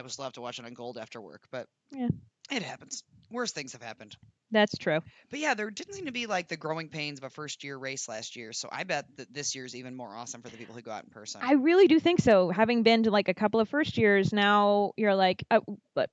still have to watch it on Gold after work, but Yeah. it happens. Worse things have happened. That's true. But yeah, there didn't seem to be like the growing pains of a first year race last year. So I bet that this year's even more awesome for the people who go out in person. I really do think so. Having been to like a couple of first years, now you're like, but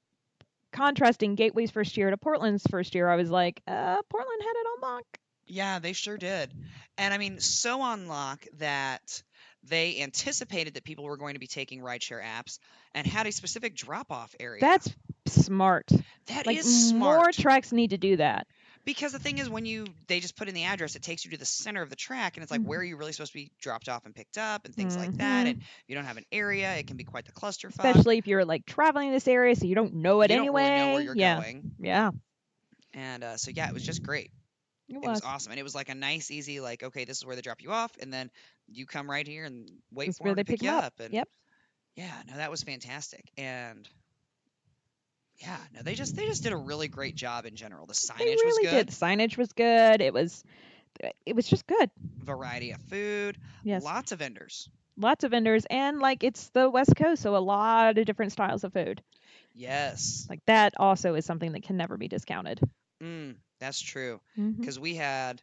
contrasting Gateway's first year to Portland's first year, I was like, Portland had it on lock. Yeah, they sure did. And I mean, so on lock that they anticipated that people were going to be taking rideshare apps and had a specific drop-off area. That's smart. That like is smart. More tracks need to do that. Because the thing is, when they just put in the address, it takes you to the center of the track, and it's like, where are you really supposed to be dropped off and picked up, and things like that. And if you don't have an area, it can be quite the clusterfuck. Especially if you're like traveling this area, so you don't know it you anyway. Don't really know where you're going. Yeah. And so yeah, it was just great. It was awesome, and it was like a nice, easy, like, okay, this is where they drop you off, and then you come right here and wait for them to pick you up. And yep. Yeah, no, that was fantastic, and yeah, no, they just did a really great job in general. The signage was good. The signage was good. It was just good. Variety of food. Yes. Lots of vendors. And like it's the West Coast, so a lot of different styles of food. Yes. Like that also is something that can never be discounted. That's true. Because we had,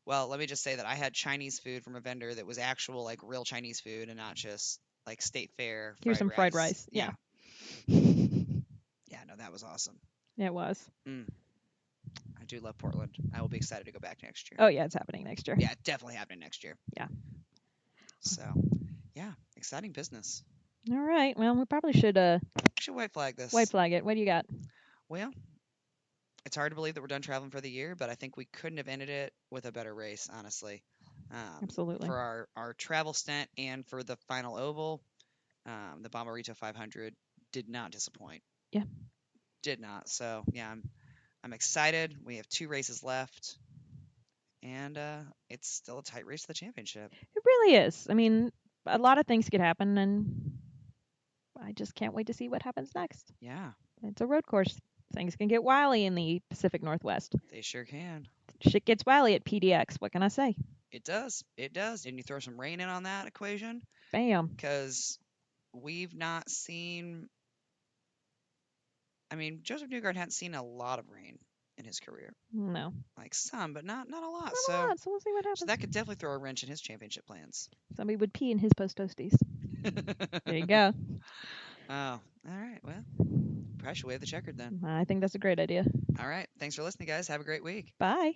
well, let me just say that I had Chinese food from a vendor that was actual, like, real Chinese food and not just, like, state fair. Here's some fried rice. Yeah. Yeah, no, that was awesome. It was. I do love Portland. I will be excited to go back next year. Oh, yeah, it's happening next year. Yeah, definitely happening next year. Yeah. So, yeah, exciting business. All right. Well, we probably should white flag this. White flag it. What do you got? Well, it's hard to believe that we're done traveling for the year, but I think we couldn't have ended it with a better race, honestly. Absolutely. For our travel stint and for the final oval, the Bommarito 500 did not disappoint. Yeah. Did not. So, yeah, I'm excited. We have 2 races left, and it's still a tight race to the championship. It really is. I mean, a lot of things could happen, and I just can't wait to see what happens next. Yeah, It's a road course. Things can get wily in the Pacific Northwest. they sure can. Shit gets wily at PDX. What can I say? It does. It does. And you throw some rain in on that equation, Bam. because we've not seen. I mean, Joseph Newgard hadn't seen a lot of rain in his career, No, like some, but not a lot. not a So, lot. So we'll see what so happens. that could definitely throw a wrench in his championship plans. Somebody would pee in his post toasties. There you go. Oh, all right. Well, probably should wave the checkered then. I think that's a great idea. All right. Thanks for listening, guys. Have a great week. Bye.